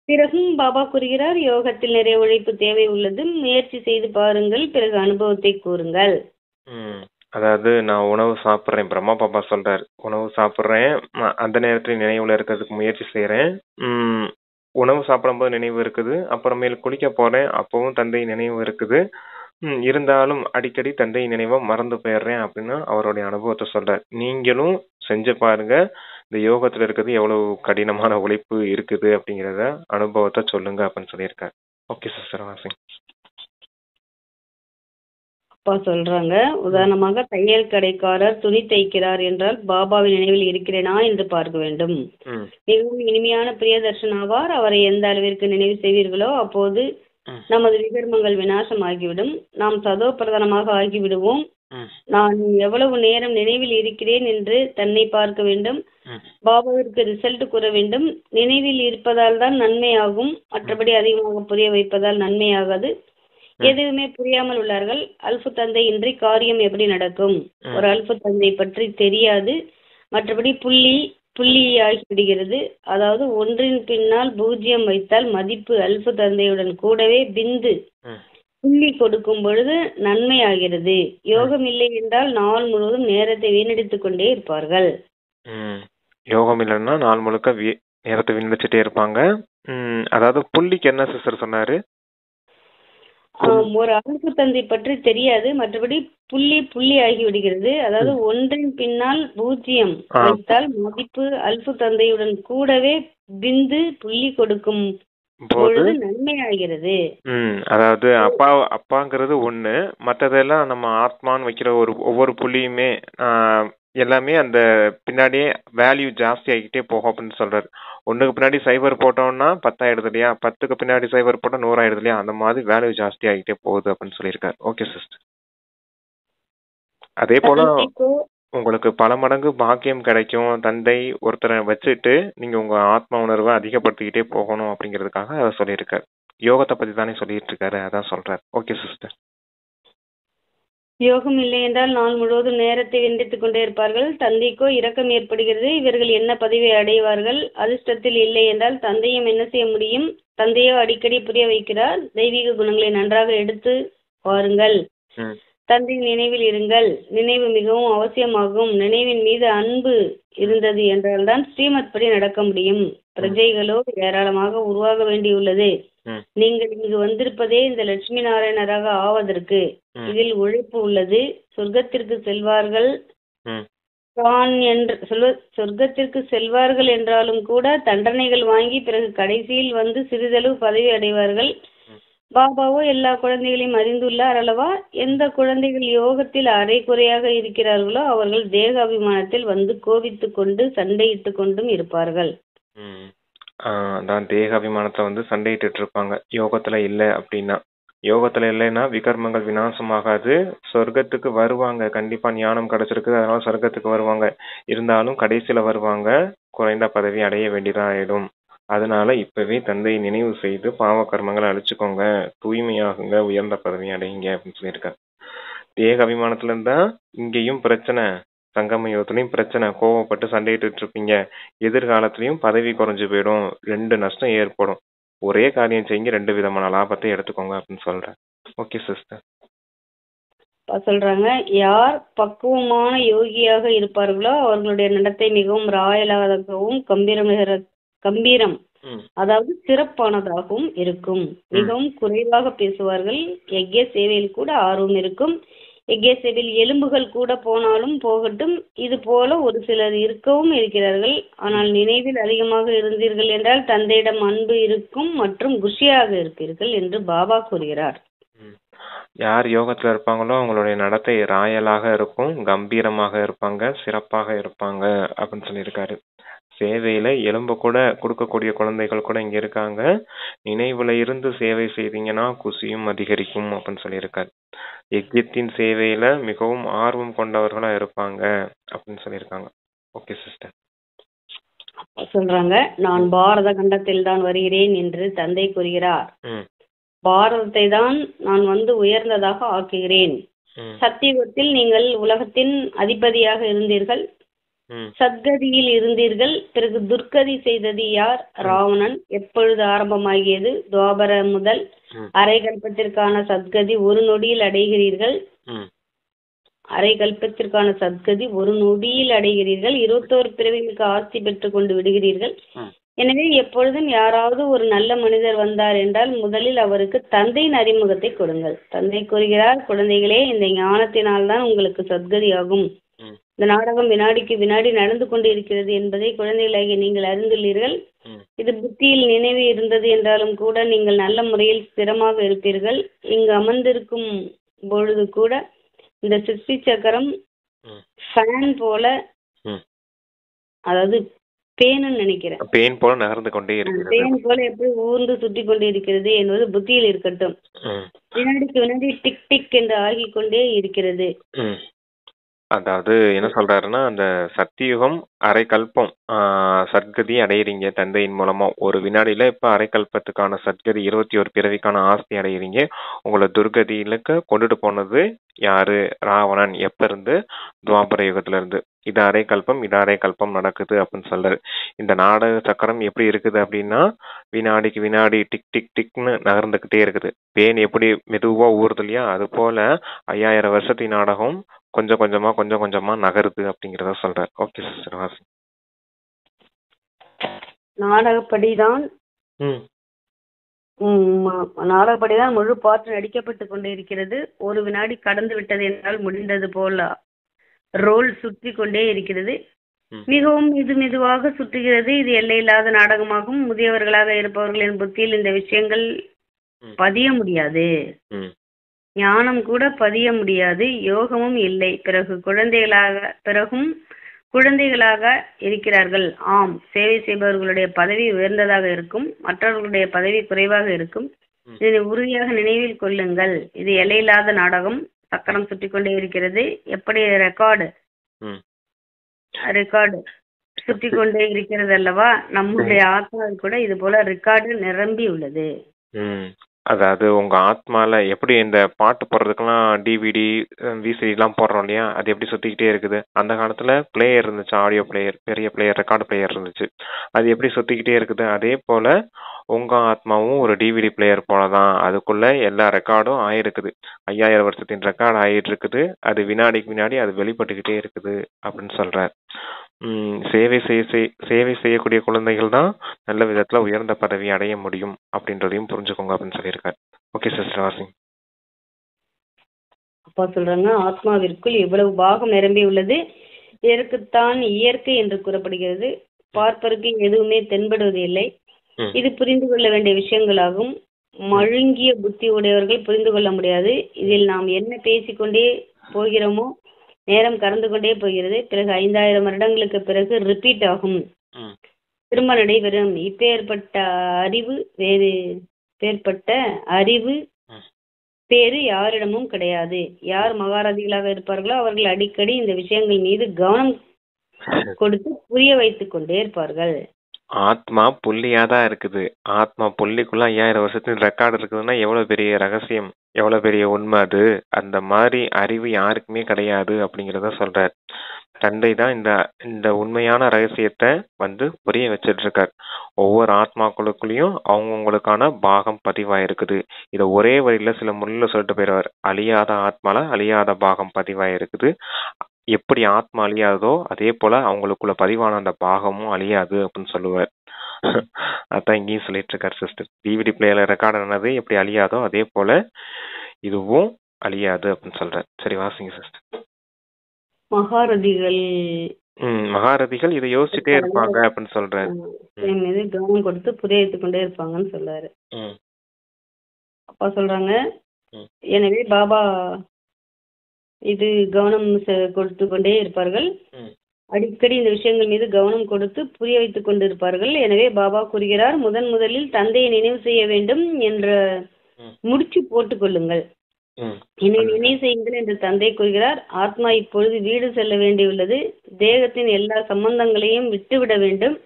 Speaker 1: பிறகும் பாபா கூறுகிறார், யோகத்தில் நிறைய உழைப்பு தேவை உள்ளது, முயற்சி செய்து பாருங்கள், பிறகு அனுபவத்தை கூறுங்கள்.
Speaker 2: அதாவது நான் உணவு சாப்பிட்றேன், பிரம்மா பாபா சொல்றாரு, உணவு சாப்பிட்றேன், அந்த நேரத்துல நினைவுல இருக்கிறதுக்கு முயற்சி செய்யறேன். உணவு சாப்பிடும்போது நினைவு இருக்குது, அப்புறமேல் குளிக்க போறேன், அப்பவும் தந்தை நினைவு இருக்குது. இருந்தாலும் அடிக்கடி தந்தை நினைவை மறந்து போயிடுறேன் அப்படின்னு அவருடைய அனுபவத்தை சொல்றாரு. நீங்களும் செஞ்சு பாருங்க, இந்த யோகத்துல இருக்கிறது எவ்வளவு கடினமான உழைப்பு இருக்குது அப்படிங்கிறத அனுபவத்தை சொல்லுங்க அப்படின்னு சொல்லியிருக்காரு. Okay sister washing.
Speaker 1: சொல்றாங்க. உதாரணமாக தையல் கடைக்காரர் துணி தைக்கிறார் என்றால் பாபாவின் நினைவில் இருக்கிறேனா என்று பார்க்க வேண்டும். மிகவும் இனிமையான பிரியதர்ஷன் ஆவார். அவரை எந்த அளவிற்கு நினைவு செய்வீர்களோ அப்போது நமது விகர்மங்கள் விநாசம் ஆகிவிடும். நாம் சதோ பிரதானமாக ஆகிவிடுவோம். நான் எவ்வளவு நேரம் நினைவில் இருக்கிறேன் என்று தன்னை பார்க்க வேண்டும். பாபாவிற்கு ரிசல்ட் கூற வேண்டும். நினைவில் இருப்பதால் தான் நன்மையாகும், மற்றபடி அதிகமாக புரிய வைப்பதால் நன்மையாகாது. எதுவுமே புரியாமல் உள்ளார்கள். அல்பு தந்தை இன்றி காரியம் எப்படி நடக்கும்? ஒரு அல்பு தந்தை பற்றி தெரியாது, மற்றபடி புள்ளி ஆகிவிடுகிறது. அதாவது ஒன்றின் பின்னால் 0 வைத்தால் மதிப்பு அல்பு தந்தையுடன் கூடவே பிந்து புள்ளி கொடுக்கும் பொழுது நன்மை ஆகிறது. யோகம் இல்லை என்றால் நாள் முழுவதும் நேரத்தை வீணடித்துக் கொண்டே இருப்பார்கள்.
Speaker 2: யோகம் இல்லைன்னா நாள் முழுக்க நேரத்தை வீணடிச்சுட்டே இருப்பாங்க. அதாவது புள்ளிக்கு என்ன சிஸ்டர் சொன்னாரு?
Speaker 1: ஒரு அல்பு தந்தை பற்றி தெரியாது, மற்றபடி புள்ளி ஆகி விடுகிறது. அதாவது ஒன்றின் பின்னால் 0 வைத்தால் மதிப்பு அல்பு தந்தையுடன் கூடவே பிந்து புள்ளி கொடுக்கும் பொழுது நன்மை ஆகிறது.
Speaker 2: அதாவது அப்பாங்கிறது ஒண்ணு, மற்றதெல்லாம் நம்ம ஆத்மான்னு வைக்கிற ஒவ்வொரு புள்ளியுமே எல்லாமே அந்த பின்னாடியே வேல்யூ ஜாஸ்தி ஆகிட்டே போகும் அப்படின்னு சொல்றாரு. ஒண்ணுக்கு பின்னாடி 0 போட்டோம்னா 10 ஆயிடுது இல்லையா, 10க்கு பின்னாடி 0 போட்டா 100 ஆயிடுது இல்லையா, அந்த மாதிரி வேல்யூ ஜாஸ்தி ஆகிட்டே போகுது அப்படின்னு சொல்லியிருக்காரு. Okay sister. அதே போல உங்களுக்கு பல மடங்கு பாக்கியம் கிடைக்கும். தந்தை ஒருத்தரை வச்சுட்டு நீங்க உங்க ஆத்ம உணர்வை அதிகப்படுத்திக்கிட்டே போகணும் அப்படிங்கிறதுக்காக அதை சொல்லியிருக்காரு. யோகத்தை பத்தி தானே சொல்லிட்டு இருக்காரு, அதான் சொல்றாரு. Okay sister.
Speaker 1: யோகம் இல்லை என்றால் நாள் முழுவதும் நேரத்தை வெண்டித்துக் கொண்டே இருப்பார்கள். தந்தைக்கோ இரக்கம் ஏற்படுகிறது. இவர்கள் என்ன பதவியை அடைவார்கள்? அதிர்ஷ்டத்தில் இல்லை என்றால் தந்தையும் என்ன செய்ய முடியும்? தந்தையோ அடிக்கடி புரிய வைக்கிறார். தெய்வீக குணங்களை நன்றாக எடுத்து வாருங்கள். தந்தையின் நினைவில் இருங்கள். நினைவு மிகவும் அவசியமாகும். நினைவின் மீது அன்பு இருந்தது என்றால்தான் ஸ்ரீமத் படி நடக்க முடியும். பிரஜைகளோ ஏராளமாக உருவாக வேண்டியுள்ளது. நீங்கள் இங்கு வந்திருப்பதே இந்த லட்சுமி நாராயணராக ஆவதற்கு. இதில் உழைப்பு உள்ளது. சொர்க்கத்திற்கு செல்வார்கள் என்றாலும் கூட தண்டனைகள் வாங்கி பிறகு கடைசியில் வந்து சிறிதளவு பதவி அடைவார்கள். பாபாவோ எல்லா குழந்தைகளையும் அறிந்துள்ளார் அல்லவா? எந்த குழந்தைகள் யோகத்தில் அரை குறையாக இருக்கிறார்களோ அவர்கள் தேக அபிமானத்தில் வந்து கோபித்துக் கொண்டு சண்டையிட்டு கொண்டும் இருப்பார்கள்.
Speaker 2: அதான் தேக அபிமானத்தை வந்து சண்டையிட்டு இருப்பாங்க யோகத்துல இல்லை அப்படின்னா. யோகத்துல இல்லைன்னா விகர்மங்கள் விநாசமாகாது. சொர்க்கத்துக்கு வருவாங்க, கண்டிப்பா ஞானம் கிடைச்சிருக்கு, அதனால சொர்க்கத்துக்கு வருவாங்க. இருந்தாலும் கடைசியில வருவாங்க, குறைந்த பதவி அடைய வேண்டியதான் ஆயிடும். அதனால இப்பவே தந்தையை நினைவு செய்து பாவ கர்மங்களை அழிச்சுக்கோங்க, தூய்மையாகுங்க, உயர்ந்த பதவி அடையுங்க அப்படின்னு சொல்லியிருக்காரு. தேக அபிமானத்துல இருந்தா இங்கேயும் பிரச்சனை, சங்கம யுகத்துலயும் பிரச்சனை, கோவப்பட்டு சண்டையிட்டு இருப்பீங்க. எதிர்காலத்திலயும் பதவி குறைஞ்சு போயிடும், 2 நஷ்டம் ஏற்படும். ஒரே காரியம் செய்யுங்க, 2 விதமான லாபத்தை எடுத்துக்கோங்க அப்படின்னு சொல்றேன். Okay sister.
Speaker 1: சொல்றாங்க, யார் பக்குவமான யோகியாக இருப்பார்களோ அவர்களுடைய நடத்தை மிகவும் ராயலாகவும் கம்பீரம் அதாவது சிறப்பானதாகவும் இருக்கும். மிகவும் குறைவாக பேசுவார்கள். யக்ஞ சேவையில் கூட ஆர்வம் இருக்கும். யக்ஞ சேவையில் எலும்புகள் கூட போனாலும் போகட்டும், இது போல ஒரு சிலர் இருக்கவும் இருக்கிறார்கள். ஆனால் நினைவில் அதிகமாக இருந்தீர்கள் என்றால் தந்தையிடம் அன்பு இருக்கும் மற்றும் குஷியாக இருப்பீர்கள் என்று பாபா கூறுகிறார்.
Speaker 2: யார் யோகத்துல இருப்பாங்களோ அவங்களுடைய நடத்தை ராயலாக இருக்கும், கம்பீரமாக இருப்பாங்க, சிறப்பாக இருப்பாங்க அப்படின்னு சொல்லியிருக்காரு. சேவையில எலும்பு கூட கொடுக்கக்கூடிய குழந்தைகள் கூட இங்க இருக்காங்க. நினைவுல இருந்து சேவை செய்தீங்கன்னா குசியும் அதிகரிக்கும் அப்படின்னு சொல்லியிருக்காரு. யஜ்யத்தின் சேவையில மிகவும் ஆர்வம் கொண்டவர்களா இருப்பாங்க அப்படின்னு சொல்லியிருக்காங்க. Okay sister.
Speaker 1: சொல்றாங்க, நான் பாரத கண்டத்தில் தான் வருகிறேன் என்று தந்தை கூறுகிறார். பாரதத்தை தான் நான் வந்து உயர்ந்ததாக ஆக்குகிறேன். சத்தியுகத்தில் நீங்கள் உலகத்தின் அதிபதியாக இருந்தீர்கள், சத்கதியில் இருந்தீர்கள். பிறகு துர்கதி செய்தது யார்? ராவணன். எப்பொழுது ஆரம்பமாகியது? துவாபர முதல். அரை கல்பத்திற்கான சத்கதி ஒரு நொடியில் அடைகிறீர்கள். அரை கல்பத்திற்கான சத்கதி ஒரு நொடியில் அடைகிறீர்கள். 21 பிறவிகளுக்கு ஆஸ்தி பெற்றுக் கொண்டு விடுகிறீர்கள். எனவே எப்பொழுதும் யாராவது ஒரு நல்ல மனிதர் வந்தார் என்றால் முதலில் அவருக்கு தந்தையின் அறிமுகத்தை கொடுங்கள். தந்தை கூறுகிறார், குழந்தைகளே, இந்த ஞானத்தினால்தான் உங்களுக்கு சத்கதி ஆகும். இந்த நாடகம் வினாடிக்கு வினாடி நடந்து கொண்டு இருக்கிறது என்பதை குழந்தைகளாகிய நீங்கள் அறிந்துள்ளீர்கள். இது புத்தியில் நினைவு இருந்தது என்றாலும் கூட நீங்கள் நல்ல முறையில் ஸ்திரமாக இருப்பீர்கள். இங்கு அமர்ந்திருக்கும் பொழுது கூட இந்த சிருஷ்டி சக்கரம்
Speaker 2: ம்.
Speaker 1: ஃபேன் போல,
Speaker 2: ம்.
Speaker 1: அதாவது பேனுன்னு நினைக்கிறேன்.
Speaker 2: பேன் போல நகர்ந்து கொண்டே இருக்கிறது.
Speaker 1: பேன் போல எப்படி ஊர்ந்து சுற்றி கொண்டே இருக்கிறது என்பது புத்தியில் இருக்கட்டும்.
Speaker 2: ம்.
Speaker 1: வினாடிக்கு வினாடி டிக் டிக் என்று ஆகிக் கொண்டே இருக்கிறது.
Speaker 2: ம். அதாவது என்ன சொல்றாருன்னா, அந்த சத்தியுகம் அரை கல்பம் சத்கதி அடையிறீங்க தந்தையின் மூலமா. ஒரு வினாடியில இப்ப அரை கல்பத்துக்கான சத்கதி 21 பிறவிக்கான ஆஸ்தி அடையிறீங்க. உங்களை துர்கதியிலுக்கு கொண்டுட்டு போனது யாரு? ராவணன். எப்ப இருந்து? துவாபர யுகத்துல இருந்து. இது அரை கல்பம், இது அரை கல்பம் நடக்குது அப்படின்னு சொல்றாரு. இந்த நாடக சக்கரம் எப்படி இருக்குது அப்படின்னா, வினாடிக்கு வினாடி டிக் டிக் டிக்னு நகர்ந்துகிட்டே இருக்குது. பேன் எப்படி மெதுவா ஊறுது இல்லையா, அது போல 5000 வருஷத்தின் நாடகம் கொஞ்சம் கொஞ்சமா நகருது அப்படிங்கறத சொல்றாரு. ஓகே சிஸ்டர் வாசி.
Speaker 1: நாடகப்படிதான்
Speaker 2: ம்.
Speaker 1: நாடகப்படிதான் முழு பாட்டு நடிக்கப்பட்டு கொண்டே இருக்கிறது. ஒரு வினாடி கடந்து விட்டது என்றால் முடிந்தது போல ரோல் சுற்றி கொண்டே இருக்கிறது.
Speaker 2: ம்.
Speaker 1: மிகவும் மெதுவாக சுற்றுகிறது. இது எல்லையில்லாத நாடகமாகும். முதியவர்களாக இருப்பவர்களின் புத்தியில் இந்த விஷயங்கள்
Speaker 2: ம்.
Speaker 1: பதிய முடியாது.
Speaker 2: ம்.
Speaker 1: ஞானம் கூட பதிய முடியாது. யோகமும் இல்லை. பிறகும் குழந்தைகளாக இருக்கிறார்கள். ஆம், சேவை செய்பவர்களுடைய பதவி உயர்ந்ததாக இருக்கும், மற்றவர்களுடைய பதவி குறைவாக இருக்கும்.
Speaker 2: ம்.
Speaker 1: இதை உறுதியாக நினைவில் கொள்ளுங்கள். இது எல்லையில்லாத நாடகம். சக்கரம் சுற்றி கொண்டே இருக்கிறது. எப்படி ரெக்கார்டு
Speaker 2: ம்.
Speaker 1: சுற்றி கொண்டே இருக்கிறது அல்லவா? நம்முடைய ஆத்மாவில் கூட இது போல ரெக்கார்டு நிரம்பி உள்ளது.
Speaker 2: ம். அதாவது உங்க ஆத்மால எப்படி இந்த பாட்டு போடுறதுக்கெல்லாம் டிவிடி விசிடி எல்லாம் போடுறோம் இல்லையா, அது எப்படி சுத்திக்கிட்டே இருக்குது. அந்த காலத்துல பிளேயர் இருந்துச்சு, ஆடியோ பிளேயர், பெரிய பிளேயர், ரெக்கார்டு பிளேயர் இருந்துச்சு. அது எப்படி சுத்திக்கிட்டே இருக்குது. அதே போல உங்க ஆத்மாவும் ஒரு டிவிடி பிளேயர் போலதான். அதுக்குள்ள எல்லா ரெக்கார்டும் ஆயிருக்குது. 5000 வருஷத்தின் ரெக்கார்டு ஆயிட்டு இருக்குது. அது வினாடிக்கு வினாடி அது வெளிப்பட்டுக்கிட்டே இருக்குது அப்படின்னு சொல்றார். சேவை செய்யக்கூடிய குழந்தைகள் தான் நல்ல விதத்துல உயர்ந்த பதவி அடைய முடியும் அப்படின்றதையும் புரிஞ்சுக்கோங்க அப்படின்னு சொல்லியிருக்காரு. ஓகே சிஸ்டர் வாசி.
Speaker 1: அப்பா சொல்றாங்க, ஆத்மாவிற்குள் இவ்வளவு பாகம் நிரம்பி உள்ளது. இதற்குத்தான் இயற்கை என்று கூறப்படுகிறது. பார்ப்பதற்கு எதுவுமே தென்படுவது இல்லை. இது புரிந்து கொள்ள வேண்டிய விஷயங்களாகும். மழுங்கிய புத்தி உடையவர்கள் புரிந்து கொள்ள முடியாது. இதில் நாம் என்ன பேசிக்கொண்டே போகிறோமோ நேரம் கடந்து கொண்டே போகிறது. பிறகு 5000 வருடங்களுக்கு பிறகு ரிப்பீட் ஆகும், திரும்ப நடைபெறும். இப்பேற்பட்ட அறிவு பேரு யாரிடமும் கிடையாது. யார் மகாரதிகளாக இருப்பார்களோ அவர்கள் அடிக்கடி இந்த விஷயங்கள் மீது கவனம் கொடுத்து புரிய வைத்துக் கொண்டே இருப்பார்கள்.
Speaker 2: ஆத்மா புள்ளியாதான் இருக்குது. ஆத்மா புள்ளிக்குள்ள 5000 வருஷத்தின் ரெக்கார்டு இருக்குதுன்னா எவ்வளவு பெரிய ரகசியம், எவ்வளவு பெரிய உண்மை அது. அந்த மாதிரி அறிவு யாருக்குமே கிடையாது அப்படிங்கிறத சொல்றார். தந்தை தான் இந்த உண்மையான ரகசியத்தை புரிய வச்சிட்டு இருக்கார். ஒவ்வொரு ஆத்மாக்களுக்குள்ளயும் அவங்கவுங்களுக்கான பாகம் பதிவாயிருக்குது. இத ஒரே வரியில சில முறையில சொல்லிட்டு போயிடுவார். அழியாத ஆத்மால அழியாத பாகம் பதிவாயிருக்குது. எப்படி ஆத்மா அழியாதோ அதே போல அவங்களுக்குள்ள பதிவான அந்த பாகமும் அழியாது அப்படின்னு சொல்லுவார். அதான் இங்கேயும் சொல்லிட்டு இருக்காரு சிஸ்டர். டிவிடி பிளேயர்ல ரெக்கார்ட் ஆனது எப்படி அழியாதோ அதே போல இதுவும் அழியாது அப்படின்னு சொல்றாரு. சரி வாசிங்க சிஸ்டர். மகாரதிகள் இதை யோசிச்சுட்டே இருப்பாங்க அப்படின்னு சொல்றாரு.
Speaker 1: கவனம் கொடுத்து புரிய வைத்துக் கொண்டே இருப்பாங்கன்னு சொல்றாரு. அப்பா சொல்றாங்க, எனவே பாபா இது கவனம் கொடுத்து கொண்டே இருப்பார்கள். அடிக்கடி இந்த விஷயங்கள் மீது கவனம் கொடுத்து புரிய வைத்துக் கொண்டிருப்பார்கள். எனவே பாபா கூறுகிறார், முதலில் தந்தையை நினைவு செய்ய வேண்டும் என்ற முடிச்சு போட்டுக் கொள்ளுங்கள். என்னை நினைவு செய்யுங்கள் என்று தந்தை கூறுகிறார். ஆத்மா இப்பொழுது வீடு செல்ல வேண்டியுள்ளது. தேகத்தின் எல்லா சம்பந்தங்களையும் விட்டுவிட வேண்டும்.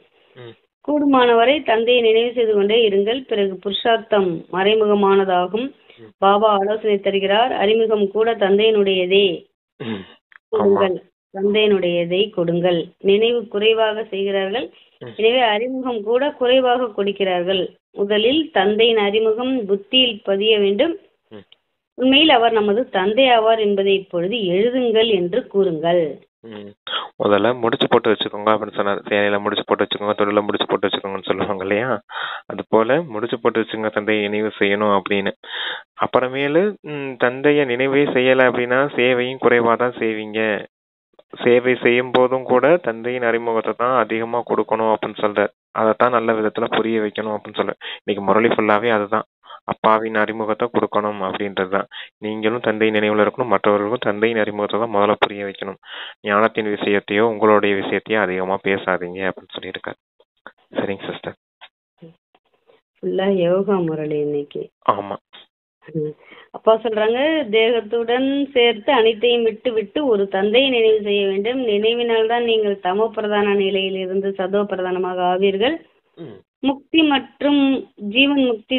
Speaker 1: கூடுமானவரை தந்தையை நினைவு செய்து கொண்டே இருங்கள். பிறகு புருஷார்த்தம் மறைமுகமானதாகும். பாபா ஆலோசனை தருகிறார். அறிமுகம் கூட தந்தையினுடையதே கொடுங்கள், தந்தையினுடையதை கொடுங்கள். நினைவு குறைவாக செய்கிறார்கள், எனவே அறிமுகம் கூட குறைவாக கொடுக்கிறார்கள். முதலில் தந்தையின் அறிமுகம் புத்தியில் பதிய வேண்டும். உண்மையில் அவர் நமது தந்தை ஆவார் என்பதை இப்பொழுது எழுதுங்கள் என்று கூறுங்கள்.
Speaker 2: முதல்ல முடிச்சு போட்டு வச்சுக்கோங்க அப்படின்னு சொன்னார். சேனையில முடிச்சு போட்டு வச்சுக்கோங்க, தொழில முடிச்சு போட்டு வச்சுக்கோங்கன்னு சொல்லுவாங்க இல்லையா, அது போல முடிச்சு போட்டு வச்சுங்க தந்தையை நினைவு செய்யணும் அப்படின்னு. அப்புறமேலு தந்தைய நினைவே செய்யல அப்படின்னா சேவையும் குறைவாதான் செய்வீங்க. சேவை செய்யும் போதும் கூட தந்தையின் அறிமுகத்தை தான் அதிகமா கொடுக்கணும் அப்படின்னு சொல்ற. அதைத்தான் நல்ல விதத்துல புரிய வைக்கணும் அப்படின்னு சொல்ற. இன்னைக்கு முரளி ஃபுல்லாவே அதுதான். அப்பாவின் அறிமுகத்தை கொடுக்கணும் அப்படின்றதுதான். நீங்களும் தந்தை நினைவுல இருக்கணும், மற்றவர்களுக்கும் தந்தையின் அறிமுகத்தை தான் முதல்ல புரிய வைக்கணும். ஞானத்தின் விஷயத்தையோ உங்களுடைய விஷயத்தையோ அதிகமா பேசாதீங்க அப்படின்னு சொல்லியிருக்காரு. சரிங்க சிஸ்டர்.
Speaker 1: ஃபுல்லா யோகா முரளி இன்னைக்கு.
Speaker 2: ஆமா.
Speaker 1: அப்பா சொல்றாங்க, தேகத்துடன் சேர்த்து அனைத்தையும் விட்டு விட்டு ஒரு தந்தையை நினைவு செய்ய வேண்டும். நினைவினால் தான் நீங்கள் தமோ பிரதான நிலையில் இருந்து சதோ பிரதானமாக ஆவீர்கள். முக்தி மற்றும் ஜீவன் முக்தி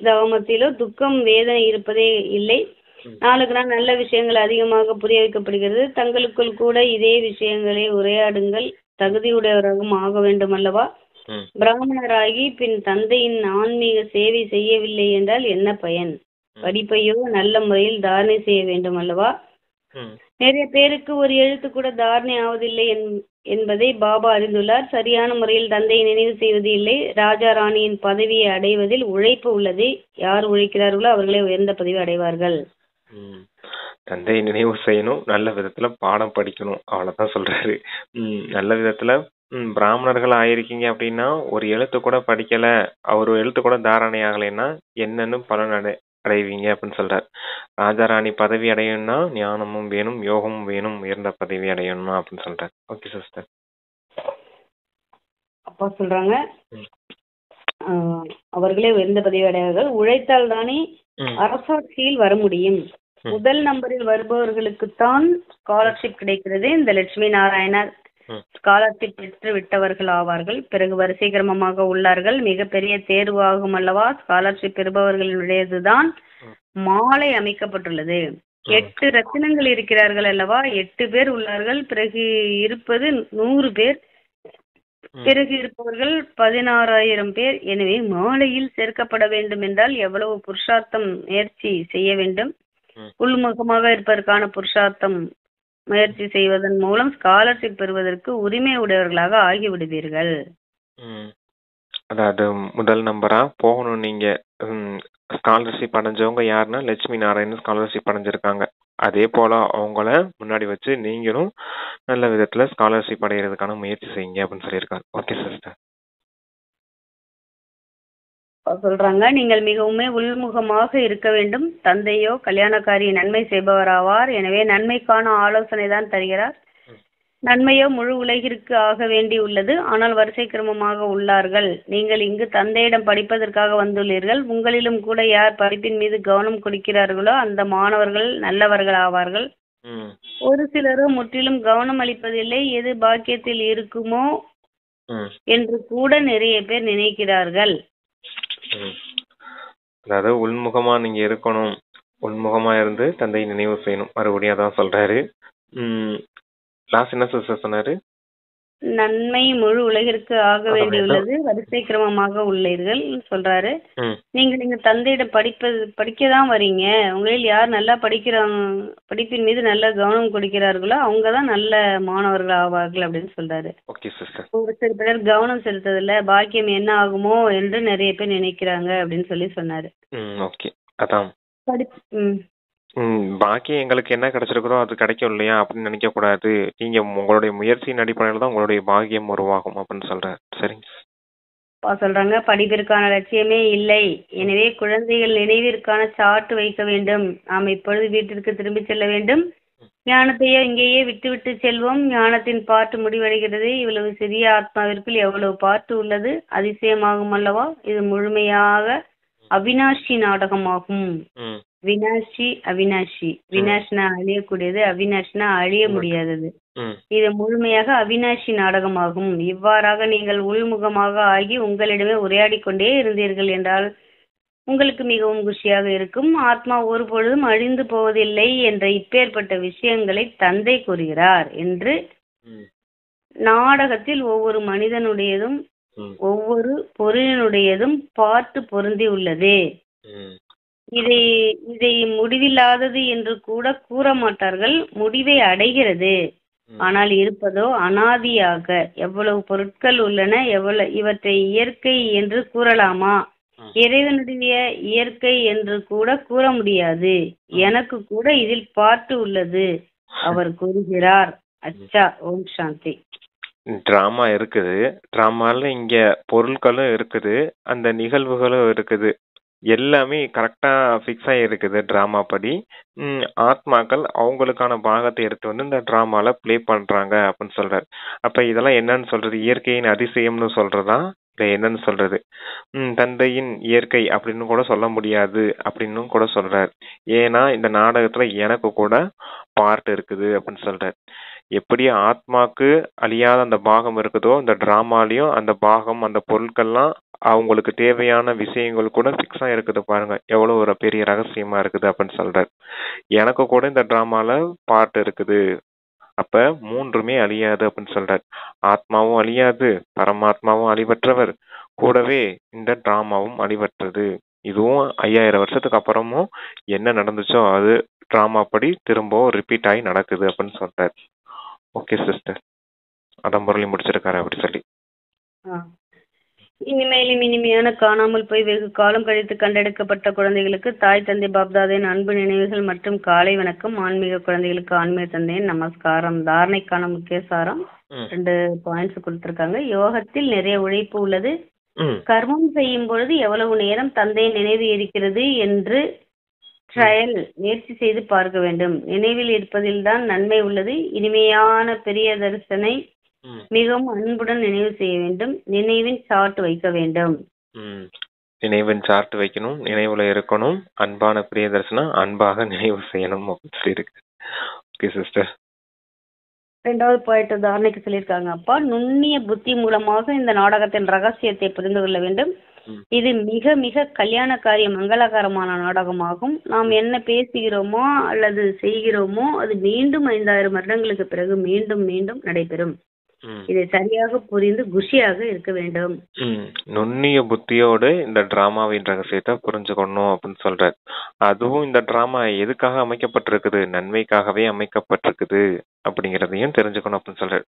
Speaker 1: தாமத்திலோ துக்கம் வேதனை இருப்பதே இல்லை. நாளுக்கு நாள் நல்ல விஷயங்கள் அதிகமாக புரிய வைக்கப்படுகிறது. தங்களுக்குள் கூட இதே விஷயங்களை உரையாடுங்கள். தகுதியுடையவராகவும் ஆக வேண்டும் அல்லவா? பிராமணராகி பின் தந்தையின் ஆன்மீக சேவை செய்யவில்லை என்றால் என்ன பயன்? படிப்பையோ நல்ல முறையில் தாரணை செய்ய வேண்டும் அல்லவா? நிறைய பேருக்கு ஒரு எழுத்து கூட தாரணை ஆவதில்லை என்பதை பாபா அறிந்துள்ளார். சரியான முறையில் தந்தையை நினைவு செய்வது இல்லை. ராஜா ராணியின் பதவியை அடைவதில் உழைப்பு உள்ளது. யார் உழைக்கிறார்களோ அவர்களே உயர்ந்த பதவி அடைவார்கள்.
Speaker 2: தந்தையை நினைவு செய்யணும், நல்ல விதத்துல பாடம் படிக்கணும், அவ்வளவுதான் சொல்றாரு. நல்ல விதத்துல பிராமணர்கள் ஆயிருக்கீங்க அப்படின்னா ஒரு எழுத்து கூட படிக்கல, ஒரு எழுத்து கூட தாரணை ஆகலைன்னா என்னன்னு பலன் அடைவீங்க அப்படின்னு சொல்றாரு. ராஜாராணி பதவி அடையணும்னா ஞானமும் வேணும், யோகமும் வேணும், உயர்ந்த பதவி அடையணும் அப்படின்னு சொல்றாரு. Okay sister.
Speaker 1: அப்பா சொல்றாங்க, அவர்களே உயர்ந்த பதவி அடைவார்கள். உழைத்தால் தானே அரசாட்சியில் வர முடியும். முதல் நம்பரில் வருபவர்களுக்குத்தான் ஸ்காலர்ஷிப் கிடைக்கிறது. இந்த லட்சுமி நாராயணர் ஸ்காலர்ஷிப் பெற்று விட்டவர்கள் ஆவார்கள். பிறகு வரிசை கிரமமாக உள்ளார்கள். மிகப்பெரிய தேர்வு ஆகும் அல்லவா? ஸ்காலர்ஷிப் பெறுபவர்களுடையதுதான் மாலை அமைக்கப்பட்டுள்ளது. 8 ரத்தினங்கள் இருக்கிறார்கள் அல்லவா? 8 பேர் உள்ளார்கள். பிறகு இருப்பது 100 பேர். பிறகு இருப்பவர்கள் 16,000 பேர். எனவே மாலையில் சேர்க்கப்பட வேண்டும் என்றால் எவ்வளவு புருஷார்த்தம் முயற்சி செய்ய வேண்டும். உள்முகமாக இருப்பதற்கான புருஷார்த்தம் முயற்சி செய்வதன் மூலம் ஸ்காலர்ஷிப் பெறுவதற்கு உரிமை உடையவர்களாக ஆகிவிடுவீர்கள்.
Speaker 2: அதாவது முதல் நம்பரா போகணும். நீங்க ஸ்காலர்ஷிப் அடைஞ்சவங்க யாருன்னா லட்சுமி நாராயணன் ஸ்காலர்ஷிப் அடைஞ்சிருக்காங்க. அதே போல அவங்கள முன்னாடி வச்சு நீங்களும் நல்ல விதத்துல ஸ்காலர்ஷிப் அடைகிறதுக்கான முயற்சி செய்யுங்க அப்படின்னு சொல்லியிருக்காங்க. Okay sister.
Speaker 1: சொல்றாங்க, நீங்கள் மிகவுமே உள்முகமாக இருக்க வேண்டும். தந்தையோ கல்யாணக்காரி நன்மை செய்பவராவார். எனவே நன்மைக்கான ஆலோசனை தான் தருகிறார். நன்மையோ முழு உலகிற்கு ஆக வேண்டி உள்ளது. ஆனால் வரிசை கிரமமாக உள்ளார்கள். நீங்கள் இங்கு தந்தையிடம் படிப்பதற்காக வந்துள்ளீர்கள். உங்களிலும் கூட யார் படிப்பின் மீது கவனம் கொடுக்கிறார்களோ அந்த மாணவர்கள் நல்லவர்கள் ஆவார்கள். ஒரு சிலரோ முற்றிலும் கவனம் அளிப்பதில்லை. எது பாக்கியத்தில் இருக்குமோ என்று கூட நிறைய பேர் நினைக்கிறார்கள்.
Speaker 2: அதாவது உள்முகமா நீங்க இருக்கணும். உள்முகமா இருந்து தந்தையை நினைவு செய்யணும். மறுபடியும் அதான் சொல்றாரு. லாஸ்ட் என்ன சொன்னாரு?
Speaker 1: நன்மை முழு உலகிற்கு ஆக வேண்டியுள்ளது. வரிசை கிரமமாக உள்ளீர்கள் சொல்றாரு. நீங்க தந்தையிடம் படிக்கதான் வரீங்க. உங்களில் யார் நல்லா படிக்கிறாங்க, படிப்பின் மீது நல்ல கவனம் கொடுக்கிறார்களோ அவங்கதான் நல்ல மாணவர்கள் ஆவார்கள் அப்படின்னு சொல்றாரு. ஒரு சில பேர் கவனம் செலுத்ததில்ல, பாக்கியம் என்ன ஆகுமோ என்று நிறைய பேர் நினைக்கிறாங்க அப்படின்னு சொன்னாரு.
Speaker 2: பாக்கியம் எங்களுக்கு என்ன கிடைச்சிருக்கிறோ அது கிடைக்கும் இல்லையா அப்படின்னு நினைக்க கூடாது. நீங்க உங்களுடைய முயற்சியின் அடிப்படையில தான் உங்களுடைய பாக்கியம் உருவாகும் அப்படின்னு சொல்றாரு. சரிங்க
Speaker 1: சொல்றாங்க, படிப்பிற்கான லட்சியமே இல்லை. எனவே குழந்தைகள் நினைவிற்கான சாட்டு வைக்க வேண்டும். நாம் இப்பொழுது வீட்டிற்கு திரும்பி செல்ல வேண்டும். ஞானத்தையோ இங்கேயே விட்டு செல்வோம். ஞானத்தின் பாட்டு முடிவடைகிறது. இவ்வளவு சிறிய ஆத்மாவிற்குள் எவ்வளவு பாட்டு உள்ளது, அதிசயமாகும் அல்லவா? இது முழுமையாக அவினாஷி நாடகமாகும். வினாஷி அவினாஷி. வினாஷ்னா அழியக்கூடியது, அவினாஷ்னா அழிய முடியாதது. இது முழுமையாக அவினாஷி நாடகமாகும். இவ்வாறாக நீங்கள் உள்முகமாக ஆகி உங்களிடமே உரையாடி கொண்டே இருந்தீர்கள் என்றால் உங்களுக்கு மிகவும் குஷியாக இருக்கும். ஆத்மா ஒரு பொழுதும் அழிந்து போவதில்லை என்ற இப்பேற்பட்ட விஷயங்களை தந்தை கூறுகிறார் என்று நாடகத்தில் ஒவ்வொரு மனிதனுடையதும் ஒவ்வொரு பொருளினுடையதும் பாட்டு பொருந்தி உள்ளது. இதை முடிவில்லாதது என்று கூட கூற மாட்டார்கள். முடிவை அடைகிறது. ஆனால் இருப்பதோ அனாதியாக. எவ்வளவு பொருட்கள் உள்ளன, இவற்றை இயற்கை என்று கூறலாமா? இறைவனுடைய இயற்கை என்று கூட கூற முடியாது. எனக்கு கூட இதில் பாட்டு உள்ளது அவர் கூறுகிறார். அச்சா. ஓம் சாந்தி.
Speaker 2: டிராமா இருக்குது. டிராமால இங்க பொருட்களும் இருக்குது. அந்த நிகழ்வுகளும் இருக்குது. எல்லாமே கரெக்டா ஃபிக்ஸ் ஆகிருக்குது டிராமா படி. ஆத்மாக்கள் அவங்களுக்கான பாகத்தை எடுத்து வந்து இந்த டிராமால ப்ளே பண்றாங்க அப்படின்னு சொல்றாரு. அப்ப இதெல்லாம் என்னன்னு சொல்றது? இயற்கையின் அதிசயம்னு சொல்றதா இல்ல என்னன்னு சொல்றது? தந்தையின் இயற்கை அப்படின்னு கூட சொல்ல முடியாது அப்படின்னு கூட சொல்றாரு. ஏன்னா இந்த நாடகத்துல எனக்கு கூட பார்ட் இருக்குது அப்படின்னு சொல்றாரு. எப்படி ஆத்மாக்கு அழியாத அந்த பாகம் இருக்குதோ இந்த டிராமாலையும் அந்த பாகம் அந்த பொருட்கள்லாம் அவங்களுக்கு தேவையான விஷயங்கள் கூட ஃபிக்ஸா இருக்குது. பாருங்க எவ்வளவு ஒரு பெரிய ரகசியமா இருக்குது அப்படின்னு சொல்றாரு. எனக்கு கூட இந்த டிராமால பார்ட் இருக்குது. அப்ப மூன்றுமே அழியாது அப்படின்னு சொல்றாரு. ஆத்மாவும் அழியாது, பரமாத்மாவும் அழிவற்றவர், கூடவே இந்த டிராமாவும் அழிவற்றது. இதுவும் 5000 வருஷத்துக்கு அப்புறமும் என்ன நடந்துச்சோ அது டிராமா படி திரும்பவும் ரிப்பீட் ஆகி நடக்குது அப்படின்னு சொல்றாரு. ஓகே சிஸ்டர், அதான் முரளி முடிச்சிருக்காரு அப்படி சொல்லி.
Speaker 1: இனிமேலும் இனிமையான காணாமல் போய் வெகு காலம் கழித்து கண்டெடுக்கப்பட்ட குழந்தைகளுக்கு தாய் தந்தை பாப்தாதின் அன்பு நினைவுகள் மற்றும் காலை வணக்கம். ஆன்மீக குழந்தைகளுக்கு ஆன்மீக தந்தையின் நமஸ்காரம். தாரணைக்கான முக்கிய சாரம் 2 பாயிண்ட்ஸ் கொடுத்திருக்காங்க. யோகத்தில் நிறைய உழைப்பு உள்ளது. கர்மம் செய்யும் பொழுது எவ்வளவு நேரம் தந்தையின் நினைவு இருக்கிறது என்று ட்ரையல் முயற்சி செய்து பார்க்க வேண்டும். நினைவில் இருப்பதில் தான் நன்மை உள்ளது. இனிமையான பெரிய தரிசனை மிகவும் அன்புடன் நினைவு செய்ய வேண்டும். நினைவின் சார்ட் வைக்க வேண்டும்.
Speaker 2: நினைவின் சார்ட் வைக்கணும், நினைவுல இருக்கணும். அன்பான பிரியதர்சனம் அன்பாக நினைவு செய்யணும் அப்படின்னு சொல்லியிருக்கு. Okay sister.
Speaker 1: 2வது பாயிண்ட் தாரணைக்கு சொல்லியிருக்காங்க. அப்பா, நுண்ணிய புத்தி மூலமாக இந்த நாடகத்தின் ரகசியத்தை புரிந்து கொள்ள வேண்டும். இது மிக மிக கல்யாணக்காரிய மங்களகரமான நாடகமாகும். நாம் என்ன பேசுகிறோமோ அல்லது செய்கிறோமோ அது மீண்டும் 5000 வருடங்களுக்கு பிறகு மீண்டும் மீண்டும் நடைபெறும். இதை சரியாக புரிந்து குஷியாக இருக்க வேண்டும்.
Speaker 2: நுண்ணிய புத்தியோடு இந்த டிராமாவின் ரகசியத்தை புரிஞ்சுக்கணும் அப்படின்னு சொல்றாரு. அதுவும் இந்த டிராமா எதுக்காக அமைக்கப்பட்டிருக்குது? நன்மைக்காகவே அமைக்கப்பட்டிருக்குது அப்படிங்கிறதையும் தெரிஞ்சுக்கணும் அப்படின்னு சொல்றாரு.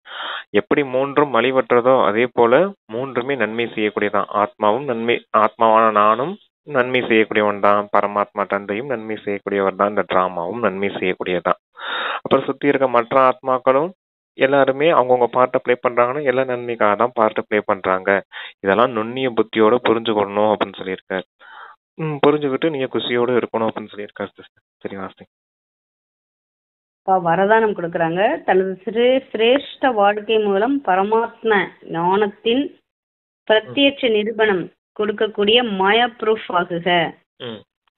Speaker 2: எப்படி மூன்றும் அழிவற்றதோ அதே போல மூன்றுமே நன்மை செய்யக்கூடியதான். ஆத்மாவும் நன்மை, ஆத்மாவான நானும் நன்மை செய்யக்கூடியவன் தான். பரமாத்மா தந்தையும் நன்மை செய்யக்கூடியவர் தான். இந்த டிராமாவும் நன்மை செய்யக்கூடியதான். அப்புறம் சுத்தி இருக்க மற்ற ஆத்மாக்களும் எல்லாருமே அவங்கவுங்க பார்ட்டை ப்ளே பண்றாங்கன்னா எல்லா நன்மைக்காக தான் பார்ட்டை ப்ளே பண்றாங்க. இதெல்லாம் நுண்ணிய புத்தியோட புரிஞ்சுக்கணும் அப்படின்னு சொல்லியிருக்காரு. புரிஞ்சுக்கிட்டு நீங்க குஷியோட இருக்கணும் அப்படின்னு சொல்லியிருக்காரு. சரி வாசி.
Speaker 1: வரதானம் கொடுக்கறாங்க. தனது சிரேஷ்ட வாழ்க்கை மூலம் பரமாத்ம ஞானத்தின் பிரத்யட்ச நிரூபணம் கொடுக்கக்கூடிய மாயா ப்ரூஃப் ஆகுக.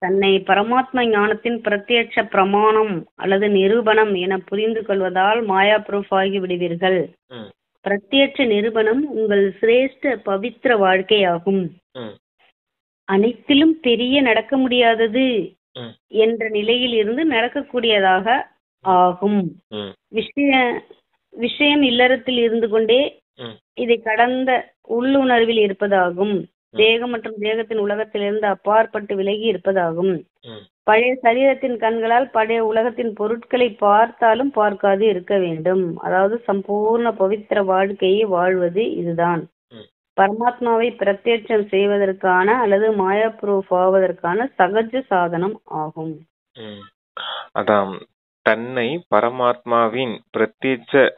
Speaker 1: தன்னை பரமாத்ம ஞானத்தின் பிரத்யட்ச பிரமாணம் அல்லது நிரூபணம் என புரிந்து கொள்வதால் மாயா ப்ரூஃப் ஆகி விடுவீர்கள். பிரத்யட்ச நிரூபணம் உங்கள் சிரேஷ்ட பவித்திர வாழ்க்கையாகும். அனைத்திலும் பெரிய நடக்க முடியாதது என்ற நிலையில் இருந்து நடக்கக்கூடியதாக ஆகும். விஷயம் இல்லறத்தில் இருந்து கொண்டே இதை கடந்த உள்ளுணர்வில் இருப்பதாகும். தேகம் மற்றும் தேகத்தின் உலகத்திலிருந்து அப்பாற்பட்டு விலகி இருப்பதாகும். பழைய சரீரத்தின் கண்களால் பழைய உலகத்தின் பொருட்களை பார்த்தாலும் பார்க்காது இருக்க வேண்டும். அதாவது சம்பூர்ண பவித்திர வாழ்க்கையை வாழ்வது இதுதான். பரமாத்மாவை பிரத்யட்சம் செய்வதற்கான அல்லது மாயா ப்ரூஃப் ஆவதற்கான சகஜ சாதனம் ஆகும்.
Speaker 2: அதான் தன்னை பரமாத்மாவின் பிரத்யட்ச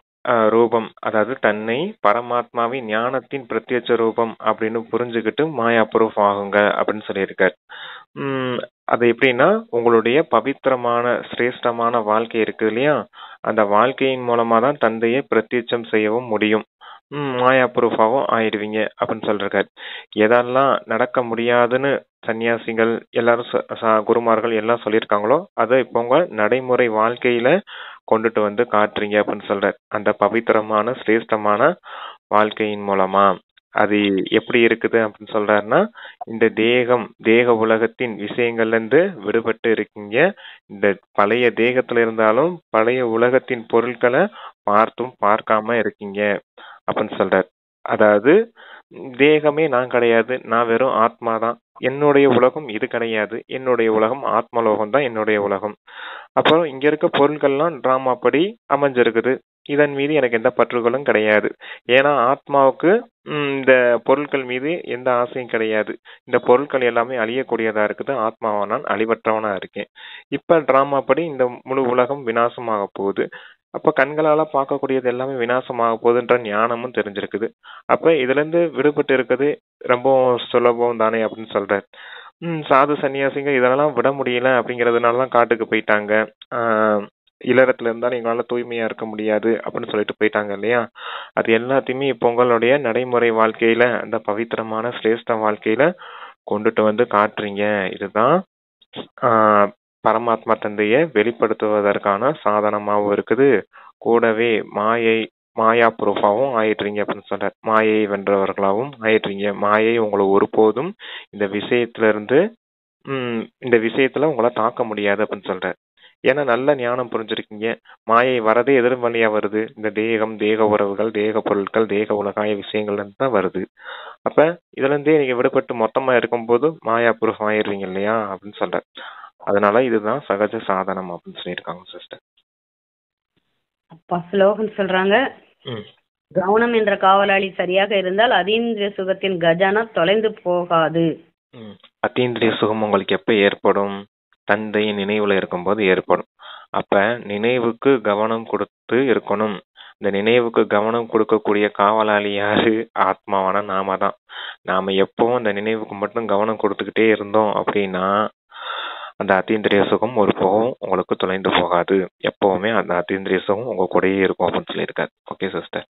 Speaker 2: ரூபம், அதாவது தன்னை பரமாத்மாவின் ஞானத்தின் பிரத்யட்ச ரூபம் அப்படின்னு புரிஞ்சுக்கிட்டு மாயா ப்ரூஃப் ஆகுங்க அப்படின்னு சொல்லியிருக்காரு. அது எப்படின்னா உங்களுடைய பவித்திரமான சிரேஷ்டமான வாழ்க்கை இருக்கு இல்லையா, அந்த வாழ்க்கையின் மூலமா தான் தந்தையை பிரத்யட்சம் செய்யவும் முடியும். மாயா ப்ரூஃபாவும் ஆயிடுவீங்க அப்படின்னு சொல்றாரு. எதெல்லாம் நடக்க முடியாதுன்னு சன்னியாசிகள் எல்லாரும் குருமார்கள் எல்லாம் சொல்லியிருக்காங்களோ அதை இப்போ உங்க நடைமுறை வாழ்க்கையில கொண்டுட்டு வந்து காட்டுறீங்க அப்படின்னு சொல்றாரு. அந்த பவித்திரமான சிரேஷ்டமான வாழ்க்கையின் மூலமா அது எப்படி இருக்குது அப்படின்னு சொல்றாருன்னா, இந்த தேக உலகத்தின் விஷயங்கள்ல இருந்து விடுபட்டு இருக்கீங்க. இந்த பழைய தேகத்துல இருந்தாலும் பழைய உலகத்தின் பொருட்களை பார்த்தும் பார்க்காம இருக்கீங்க அப்படின்னு சொல்றாரு. அதாவது தேகமே நான் கிடையாது, நான் வெறும் ஆத்மா தான். என்னுடைய உலகம் இது கிடையாது, என்னுடைய உலகம் ஆத்மலோகம் தான் என்னுடைய உலகம். அப்புறம் இங்க இருக்க பொருட்கள்லாம் டிராமா படி அமைஞ்சிருக்குது. இதன் மீது எனக்கு எந்த பற்றுகளும் கிடையாது. ஏன்னா ஆத்மாவுக்கு இந்த பொருட்கள் மீது எந்த ஆசையும் கிடையாது. இந்த பொருட்கள் எல்லாமே அழியக்கூடியதா இருக்குது. ஆத்மாவை நான் அழிவற்றவனா இருக்கேன். இப்ப டிராமா படி இந்த முழு உலகம் விநாசமாக போகுது. அப்ப கண்களால பார்க்கக்கூடியது எல்லாமே விநாசமாக போகுதுன்ற ஞானமும் தெரிஞ்சிருக்குது. அப்ப இதுல இருந்து விடுபட்டு இருக்குது ரொம்ப சுலபம் தானே அப்படின்னு சொல்றாரு. சாது சன்னியாசிங்க இதெல்லாம் விட முடியல அப்படிங்கறதுனால தான் காட்டுக்கு போயிட்டாங்க. இல்லறத்துல இருந்தாலும் எங்களால தூய்மையா இருக்க முடியாது அப்படின்னு சொல்லிட்டு போயிட்டாங்க இல்லையா? அது எல்லாத்தையுமே இப்போ உங்களுடைய நடைமுறை வாழ்க்கையில, அந்த பவித்திரமான சிரேஷ்ட வாழ்க்கையில கொண்டுட்டு வந்து காட்டுறீங்க. இதுதான் பரமாத்மா தந்தைய வெளிப்படுத்துவதற்கான சாதனமாகவும் இருக்குது. கூடவே மாயா ப்ரூஃபாவும் ஆயிடுறீங்க அப்படின்னு சொல்றாரு. மாயை வென்றவர்களாகவும் ஆயிடுறீங்க. மாயை உங்களை ஒருபோதும் இந்த விஷயத்துல உங்களை தாக்க முடியாது அப்படின்னு சொல்றாரு. ஏன்னா நல்ல ஞானம் புரிஞ்சிருக்கீங்க. மாயை வரதே எதிர்மறையா வருது. இந்த தேகம், தேக உறவுகள், தேக பொருட்கள், தேக உலகாய விஷயங்கள்ல இருந்து தான் வருது. அப்ப இதுல இருந்தே நீங்க விடுபட்டு மொத்தமா இருக்கும்போது மாயா ப்ரூஃப் ஆயிடுறீங்க இல்லையா அப்படின்னு சொல்றாரு. அதனால இதுதான் சகஜ சாதனம் அப்படின்னு சொல்லியிருக்காங்க சிஸ்டர்.
Speaker 1: அப்பா ஸ்லோகன் சொல்றாங்க, கவனம் என்ற காவலாளி சரியாக இருந்தால் அதீந்திரிய சுகத்தின் கஜானா தொலைந்து போகாது.
Speaker 2: அதீந்திரிய சுகம் உங்களுக்கு எப்ப ஏற்படும்? தந்தையின் நினைவுல இருக்கும்போது ஏற்படும். அப்ப நினைவுக்கு கவனம் கொடுத்து இருக்கணும். இந்த நினைவுக்கு கவனம் கொடுக்கக்கூடிய காவலாளி யாரு? ஆத்மாவான நாம தான். நாம எப்பவும் அந்த நினைவுக்கு மட்டும் கவனம் கொடுத்துக்கிட்டே இருந்தோம் அப்படின்னா அந்த அதீந்திரிய சுகம் ஒருபோதும் உங்களுக்கு தொலைந்து போகாது. எப்பவுமே அந்த அதீந்திரிய சுகம் உங்க கூடயே இருக்கும் அப்படின்னு சொல்லியிருக்காரு. Okay sister.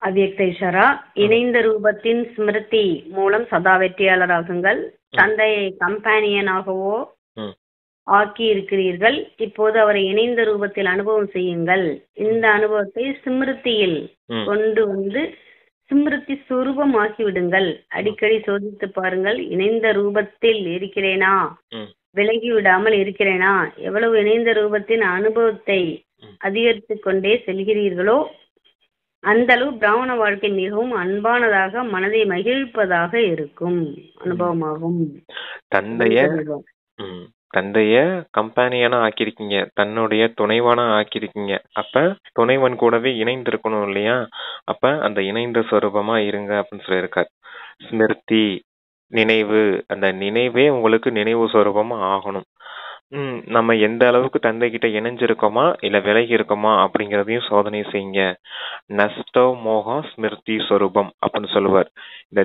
Speaker 1: அவ்யக்த இஷாரா, இணைந்த ரூபத்தின் ஸ்மிருதி மூலம் சதா வெற்றியாளராகுங்கள். தந்தையை கம்பானியனாகவோ ஆக்கி இருக்கிறீர்கள். இப்போது அவரை இணைந்த ரூபத்தில் அனுபவம் செய்யுங்கள். இந்த அனுபவத்தை ஸ்மிருதியில் கொண்டு வந்து ஸ்மிருதி சுரூபம் ஆக்கிவிடுங்கள். அடிக்கடி சோதித்து பாருங்கள், இணைந்த ரூபத்தில் இருக்கிறேனா, விலகி விடாமல் இருக்கிறேனா. எவ்வளவு இணைந்த ரூபத்தின் அனுபவத்தை அதிகரித்து கொண்டே செல்கிறீர்களோ அந்த அளவு பிராமண வாழ்க்கை மிகவும் அன்பானதாக, மனதை மகிழ்ப்பதாக இருக்கும் அனுபவமாகும்.
Speaker 2: தந்தைய கம்பானியனா ஆக்கியிருக்கீங்க, தன்னுடைய துணைவனா ஆக்கியிருக்கீங்க. அப்ப துணைவன் கூடவே இணைந்து இருக்கணும் இல்லையா? அப்ப அந்த இணைந்த சொரூபமா இருங்க அப்படின்னு சொல்லியிருக்காரு. ஸ்மிருதி, நினைவு, அந்த நினைவே உங்களுக்கு நினைவு சொரூபமா ஆகணும். நம்ம எந்த அளவுக்கு தந்தை கிட்ட இணைஞ்சிருக்கோமா இல்ல விலகி இருக்கோமா அப்படிங்கறதையும் சோதனை செய்யுங்க. நஷ்டோ மோகம் ஸ்மிருதி சொரூபம் அப்படின்னு சொல்லுவார். இந்த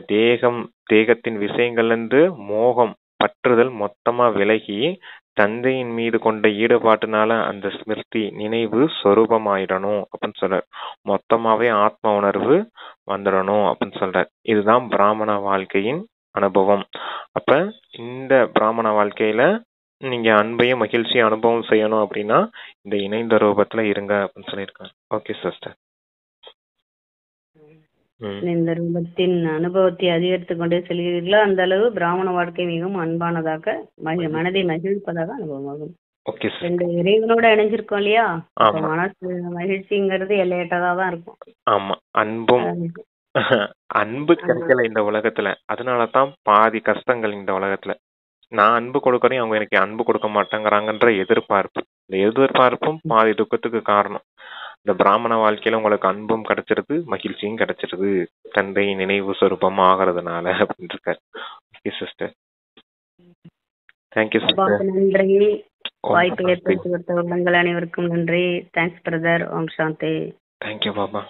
Speaker 2: தேகத்தின் விஷயங்கள்ல இருந்து மோகம், பற்றுதல் மொத்தமா விலகி தந்தையின் மீது கொண்ட ஈடுபாட்டுனால அந்த ஸ்மிருதி நினைவு சொரூபமாயிடணும் அப்படின்னு சொல்றார். மொத்தமாவே ஆத்ம உணர்வு வந்துடணும் அப்படின்னு சொல்றார். இதுதான் பிராமண வாழ்க்கையின் அனுபவம். அப்ப இந்த பிராமண வாழ்க்கையில நீங்க அன்பையும் மகிழ்ச்சியும் அனுபவம் செய்யணும் அப்படின்னா இந்த இணைந்த ரூபத்துல இருங்க அப்படின்னு சொல்லியிருக்காங்க. Okay sister.
Speaker 1: இந்த ரூபத்தின் அனுபவத்தை அதிகரித்துக் கொண்டே செல்கிறீர்களோ அந்த அளவு பிராமண வாழ்க்கை மிகவும் அன்பானதாக, மனதை மகிழ்ப்பதாக அனுபவமாகும். ரெண்டு இறைவனோட இணைஞ்சிருக்கோம் இல்லையா? மனசு மகிழ்ச்சிங்கிறது எல்லையற்றதான் இருக்கும்.
Speaker 2: ஆமா, அன்பு கிடைக்கல இந்த உலகத்துல. அதனாலதான் பாதி கஷ்டங்கள் இந்த உலகத்துல. நான் அன்பு கொடுக்கறேன், அவங்க எனக்கு அன்பு கொடுக்க மாட்டேங்கிறாங்கன்ற எதிர்பார்ப்பு. இந்த எதிர்பார்ப்பும் பாதி துக்கத்துக்கு காரணம். இந்த பிராமண வாழ்க்கையில உங்களுக்கு அன்பும் கிடைச்சிருது, மகிழ்ச்சியும் கிடைச்சிருது, தந்தை நினைவு சொரூபமா ஆகிறதுனால அப்படின்னு இருக்காரு. Okay sister, thank you sister.
Speaker 1: நன்றி. வாய்ப்பு ஏற்படுத்தி கொடுத்த உள்ளங்கள் அனைவருக்கும் நன்றி. Thanks brother. ஓம் சாந்தி.
Speaker 2: தேங்க்யூ பாபா.